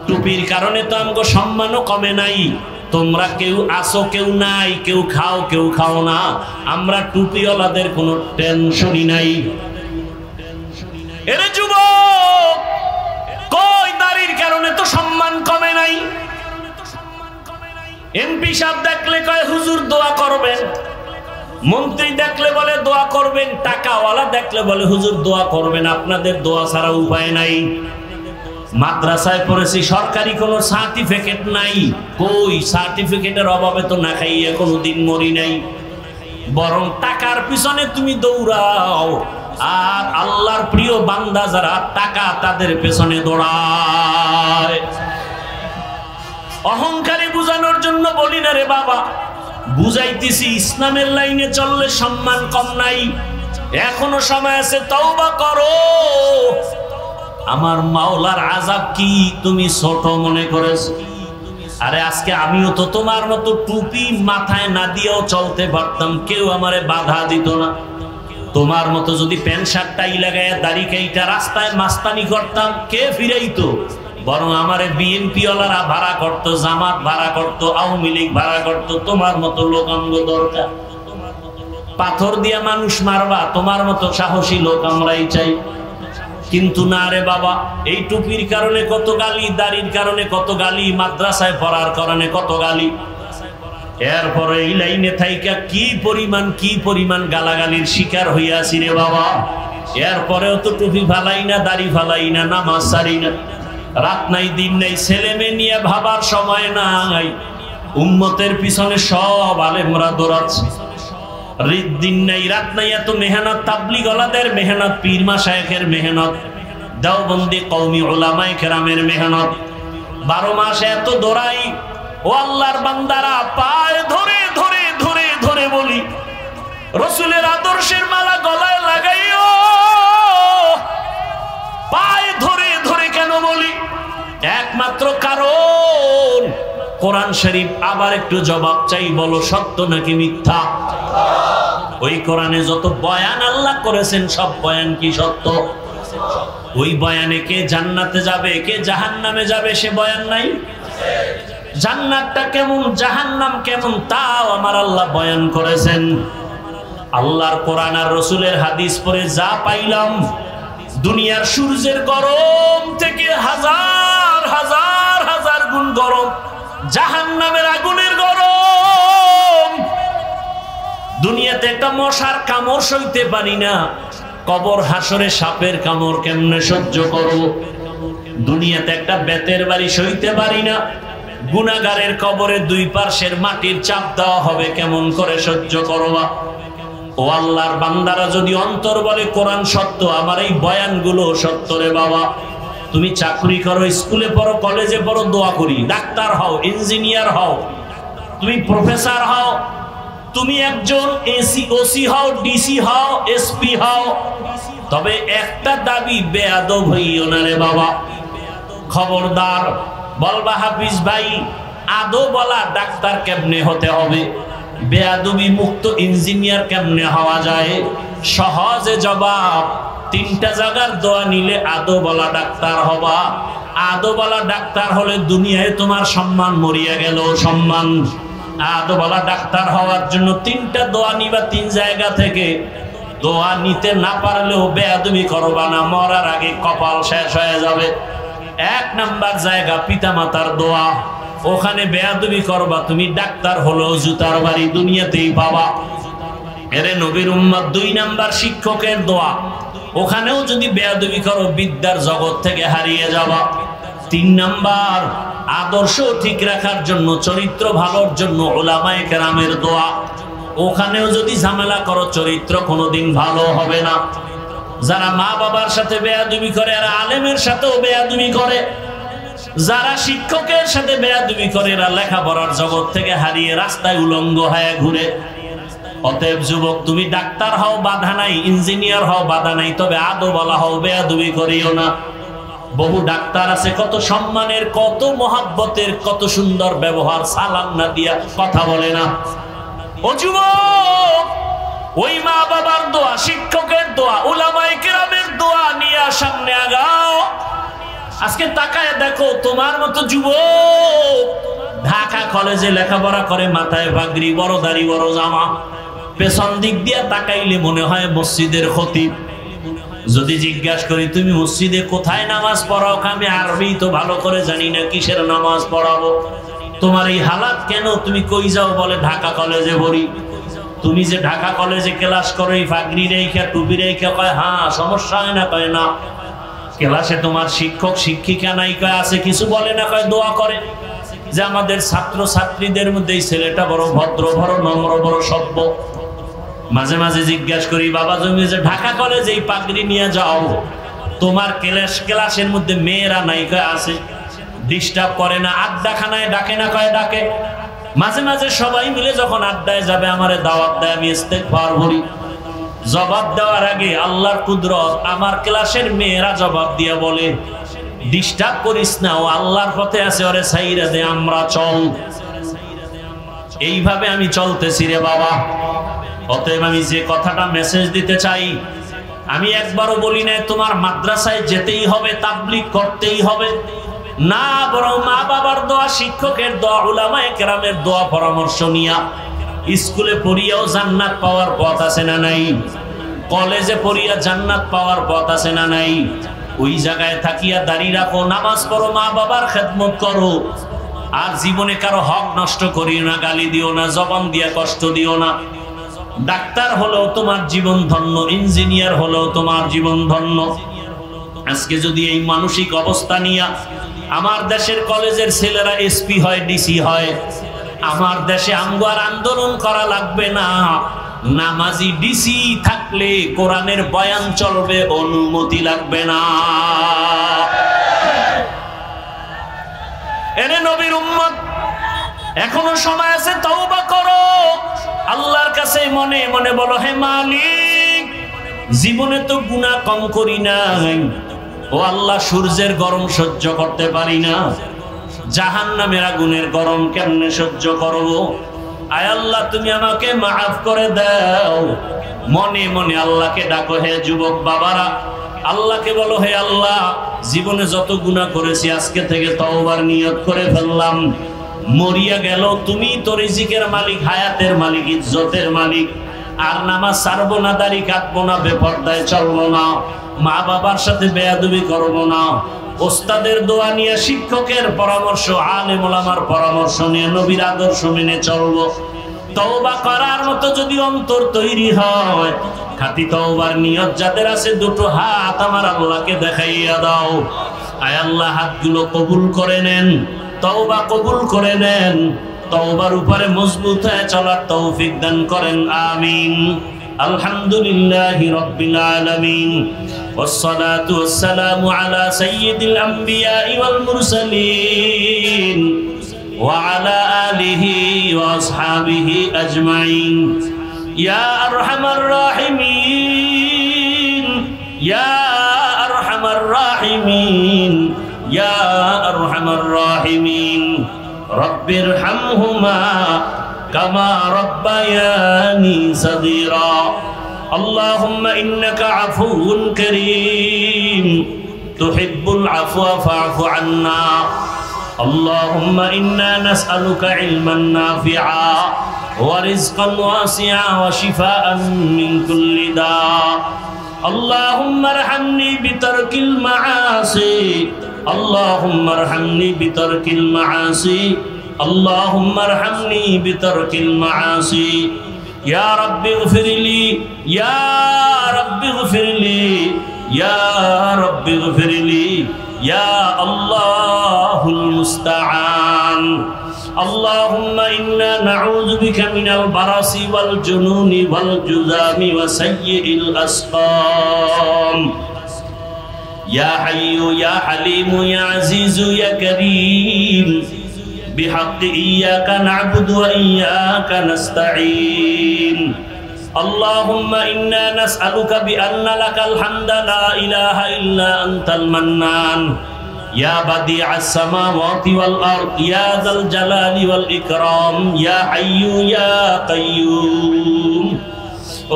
টুপির কারণে তো আমগো সম্মানও কমে নাই। তোমরা কেউ আসো, কেউ নাই, কেউ খাও, কেউ খাও না, আমরা টুপিওয়ালাদের কোনো টেনশনই নাই। এরে যুবক, কই দাড়ির কারণে তো সম্মান কমে নাই। এমপি সাহেব দেখলে কয় হুজুর দোয়া করবেন, মন্ত্রী দেখলে বলে দোয়া করবেন, টাকাওয়ালা দেখলে বলে হুজুর দোয়া করবেন, আপনাদের দোয়া ছাড়া উপায় নাই। মাদ্রাসায় পড়েছি, সরকারি কোনো সার্টিফিকেট নাই, কই সার্টিফিকেটের অভাবে তো না খাইয়া কোনোদিন মরি নাই। বরং টাকার পিছনে তুমি দৌড়াও, আর আল্লাহর প্রিয় বান্দা যারা, টাকা তাদের পেছনে দৌড়ায়। অহংকারী বুঝানোর জন্য বলি না রে বাবা, বুঝাইতেছি ইসলামের লাইনে চললে সম্মান কম নাই। এখনো সময় আছে, তওবা করো। আমার মাওলার আযাব কি তুমি ছোট মনে করেছো? আরে আজকে আমিও তো তোমার মতো টুপি মাথায় না দিয়েও চলতে পারতাম, কেউ আমারে বাধা দিত না। তোমার মতো যদি প্যান্ট শার্ট টাই লাগাইয়া দাড়ি কাইটা রাস্তায় মাস্তানি করতাম, কে ফিরাইতো? বরং আমারে বিএনপি ওয়ালারা ভাড়া করতো, জামাত ভাড়া করতো, আওয়ামী লীগ ভাড়া করতো। তোমার মতো লোক আমগো দরকার। পাথর দিয়া মানুষ মারবা, তোমার মতো সাহসী লোক আমরাই চাই। কিন্তু না রে বাবা, এই টুপির কারণে কত গালি, দাড়ির কারণে কত গালি, মাদ্রাসায় পড়ার কারণে কত গালি। এরপরে এই লাইনে থাইকা কি পরিমাণ গালাগালির শিকার হইয়াছি রে বাবা। এরপরেও তো টুপি ফালাই না, দাড়ি ফালাই না, নামাজ ছাড়ি না। রাত নাই দিন নাই, ছেলে মেয়ে নিয়ে ভাবার সময় নাই। উম্মতের পিছনে সব আলেমরা দৌড়াচ্ছে, দিন নাই রাত নাই এত মেহনত, তাবলীগ ওয়ালাদের মেহনত, পীর মাশায়েখের মেহনত, দেওবন্দি কওমি উলামায়ে কেরামের মেহনত, 12 মাস এত দৌড়াই। ও আল্লাহর বান্দারা, পায়ে ধরে ধরে ধরে ধরে বলি, রাসূলের আদর্শের মালা গলায় লাগাইও। পায়ে ধরে ধরে কেন বলি? একমাত্র কারণ কোরআন শরীফ। আবার একটু জবাব চাই, বলো সত্য নাকি মিথ্যা? ওই কোরআনে যত বয়ান আল্লাহ করেছেন সব বয়ান কি সত্য? ওই বয়ানে কে জান্নাতে যাবে কে জাহান্নামে যাবে সে বয়ান নাই? জান্নাতটা কেমন জাহান্নাম কেমন তাও আমার আল্লাহ বয়ান করেছেন। আল্লাহর কোরআন আর রাসূলের হাদিস পড়ে যা পাইলাম, দুনিয়ার সূর্যের গরম থেকে হাজার হাজার হাজার গুণ গরম জাহান্নামের আগুনের গরম। দুনিয়াতে একটা মশার কামড় সইতে পারি না, কবর হাসরে সাপের কামড় কেমনে সহ্য করব? দুনিয়াতে একটা বেতের বাড়ি সইতে পারি না, গুনাহগারের কবরে দুই পাশের মাটির চাপ দেওয়া হবে, কেমন করে সহ্য করবা? ও আল্লাহর বান্দারা, যদি অন্তর বলে কোরআন সত্য, আমার এই বয়ানগুলো সত্য রে বাবা। তুমি চাকরি করো, স্কুলে পড়ো, কলেজে পড়ো, দোয়া করি, ডাক্তার হও, ইঞ্জিনিয়ার হও, তুমি প্রফেসর হও, তুমি একজন এসি ওসি হও, ডিসি হও, এসপি হও, তবে একটা দাবি, বেয়াদব হইও না রে বাবা। খবরদার। বলবা হাফিজ ভাই, আদো বলা ডাক্তার কেমনে হতে হবে, বেয়াদবি মুক্ত ইঞ্জিনিয়ার কেমনে হওয়া যায়? সহজে জবাব, 3টা জায়গার দোয়া নিলে আদো বলা ডাক্তার হবা। আদো বলা ডাক্তার হলে দুনিয়ায় তোমার সম্মান মরিয়া গেল সম্মান। আদো বলা ডাক্তার হওয়ার জন্য 3টা দোয়া নিবা 3 জায়গা থেকে। দোয়া নিতে না পারলেও বেয়াদবি করবা না, মরার আগে কপাল শেষ হয়ে যাবে। 1 নাম্বার জায়গা পিতামাতার দোয়া, ওখানে বেয়াদবি করবা, তুমি ডাক্তার হলো জুতার বাড়ি দুনিয়াতেই পাবা। এরে নবীর উম্মত। 2 নাম্বার শিক্ষকের দোয়া, ওখানেও যদি বেয়াদবি করো বিদ্যার জগৎ থেকে হারিয়ে যাবা। 3 নাম্বার আদর্শ ঠিক রাখার জন্য, চরিত্র ভালোর জন্য উলামায়ে কেরামের দোয়া, ওখানেও যদি ঝামেলা করো চরিত্র কোনোদিন ভালো হবে না। যারা মা বাবার সাথে বেয়াদবি করে এরা আলেমের সাথেও বেয়াদবি করে, যারা শিক্ষকের সাথে বেয়াদবি করে এরা লেখাপড়ার জগৎ থেকে হারিয়ে রাস্তায় উলঙ্গ হয়ে ঘুরে। অতএব যুবক, তুমি ডাক্তার হও বাধা নাই, ইঞ্জিনিয়ার হও বাধা নাই, তবে আদো বলা হও, বেয়াদবি করিও না। বহু ডাক্তার আছে কত সম্মানের, কত মহাব্বতের, কত সুন্দর ব্যবহার, সালাম না দিয়া কথা বলে না। ও যুবক, ওই মা বাবার দোয়া, শিক্ষকের দোয়া, উলামায়ে কেরামের দোয়া নিয়ে সামনে আগাও। আজকে তাকায় দেখো, তোমার মতো যুবক ঢাকা কলেজে লেখাপড়া করে, মাথায় পাগড়ি, বড় দাড়ি, বড় জামা, পেছন দিক দিয়ে তাকাইলে মনে হয় মসজিদের খতিব। যদি জিজ্ঞাসা করি তুমি মসজিদে কোথায় নামাজ পড়াও, আমি আরবি তো ভালো করে জানি না, কিসের নামাজ পড়াবো? তোমার এই হালাত কেন? তুমি কই যাও? বলে ঢাকা কলেজে পড়ি। তুমি যে ঢাকা কলেজে ক্লাস করো এই পাগড়ি রেখা, টুপি রেখা? কয় হ্যাঁ, সমস্যা হয় না? কয় না। ক্লাসে তোমার শিক্ষক শিক্ষিকা নাই? কয় আছে। কিছু বলে না? কয় দোয়া করে যে আমাদের ছাত্র ছাত্রীদের মধ্যে এই ছেলেটা বড় ভদ্র, বড় নম্র, বড় সভ্য। মাঝে মাঝে জিজ্ঞাসা করি, বাবা তুমি যে ঢাকা কলেজে এই পাগড়ি নিয়ে যাও, তোমার ক্লাসের মধ্যে মেয়েরা নাই? কয় আছে। ডিস্টার্ব করে না? আড্ডাখানায় ডাকে না? কয় ডাকে। মাঝে মাঝে সবাই মিলে যখন আড্ডায় যাবে আমারে দাওয়াত দেয়, আমি ইস্তেগফার করি। জবাব দেওয়ার আগে আল্লাহর কুদরত, আমার ক্লাসের মেয়েরা জবাব দিয়া বলে, ডিস্টার্ব করিস না, ও আল্লাহর পথে আছে, ওরে ছাইরা দে, আমরা চল। এইভাবে আমি চলতেছি রে বাবা। অতএব আমি যে কথাটা মেসেজ দিতে চাই, আমি একবারও বলি না তোমার মাদ্রাসায় যেতেই হবে, তাবলীগ করতেই হবে না, বরং মা বাবার দোয়া, শিক্ষকের দোয়া, উলামায়ে কেরামের দোয়া পরামর্শ নিয়া স্কুলে পড়িয়াও জান্নাত পাওয়ার পথ আছে না নাই? কলেজে পড়িয়া জান্নাত পাওয়ার পথ আছে না নাই? ওই জায়গায় থাকিয়া দাঁড়িয়ে রাখো, নামাজ পড়ো, মা বাবার খেদমত করো, আর জীবনে কারো হক নষ্ট করিও না, গালি দিও না, জবান দিয়া কষ্ট দিও না। ডাক্তার হলেও তোমার জীবন ধন্য, ইঞ্জিনিয়ার হলেও তোমার জীবন ধন্য। আজকে যদি এই মানসিক অবস্থা নিয়া আমার দেশের কলেজের ছেলেরা এসপি হয়, ডিসি হয়, আমার দেশে আমগো আর আন্দোলন করা লাগবে না। নামাজি ডিসি থাকলে কোরআনের বয়ান চলবে, অনুমতি লাগবে না। এরে নবীর উম্মত, এখনো সময় আছে, তওবা করো। আল্লাহর কাছে মনে মনে বলো, হে মালিক, জীবনে তো গুনাহ কম করি নাই। ও আল্লাহ, সূর্যের গরম সহ্য করতে পারি না, জাহান্নামের আগুনের গরম কেমনে সহ্য করব? আয় আল্লাহ, তুমি আমাকে মাফ করে দাও। মনে মনে আল্লাহকে ডাকো। হে যুবক বাবারা, আল্লাহকে বলো, হে আল্লাহ, জীবনে যত গুনাহ করেছি আজকে থেকে তওবার নিয়ত করে ফেললাম। মরিয়া গেল, তুমি তো রিজিকের মালিক, হায়াতের মালিক, ইজ্জতের মালিক। আর নামাজ ছাড়বো না, দাড়ি কাটবো না, বেপরদায় চলবো না, মা বাবার সাথে বেয়াদবি করবো না, ওস্তাদের দোয়া নিয়ে, শিক্ষকের পরামর্শ, আলেম ওলামার পরামর্শ নিয়ে নবীর আদর্শ মেনে চলবো। তওবা করার মতো যদি অন্তর তৈরি হয়, খাঁটি তওবার নিয়ত যাদের আছে, দুটো হাত আমার আল্লাহকে দেখাইয়া দাও। আয় আল্লাহ, হাতগুলো কবুল করে নেন, তওবা কবুল করে নেন, তওবার উপরে মজবুত হয়ে চলার তৌফিক দান করেন। আমিন। আলহামদুলিল্লাহি রাব্বিল আলামিন, والصلاة والسلام على سيد الأنبياء والمرسلين وعلى آله وأصحابه أجمعين. يا أرحم الراحمين، يا أرحم الراحمين، يا أرحم الراحمين، رب ارحمهما كما ربياني صغيرا. اللهم إنك عفو كريم تحب العفو فاعف عنا. اللهم إنا نسألك علما نافعا ورزقا واسعا وشفاء من كل داء. اللهم ارحمني بترك المعاصي، اللهم ارحمني بترك المعاصي، اللهم ارحمني بترك المعاصي. يا رب اغفر لي، يا رب اغفر لي، يا رب اغفر لي، يا الله المستعان. اللهم إنا نعوذ بك من البرص والجنون والجذام وسيء الأسقام. يا حي يا حليم يا عزيز يا كريم، بحق إياك نعبد وإياك نستعين. اللهم إنا نسألك بأن لك الحمد لا إله إلا أنت المنان. يا بديع السماوات والأرض، يا ذا الجلال والإكرام، يا حي يا قيوم.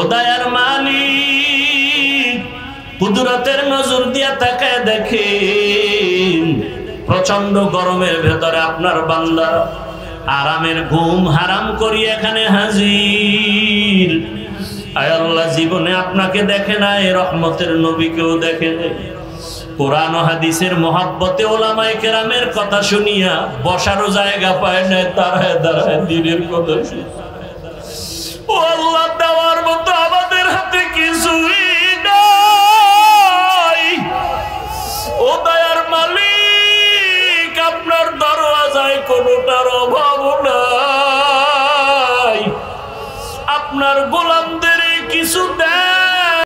উদয়ের মালিক, কুদরতের নজর দিয়া তাকায় দেখেন, প্রচন্ড গরমের ভেতরে আপনার বান্দা আরামের ঘুম হারাম করি এখানে হাজির। আয় আল্লাহ, জীবনে আপনাকে দেখে নাই, রহমতের নবীকেও দেখে নাই, কোরআন ও হাদিসের মহব্বতে ওলামায়ে কেরামের কথা শুনিয়া বসারও জায়গা পায় না, দাঁড়ায় দাঁড়ায় দিনের কথা শুনে। ও আল্লাহ, দেওয়া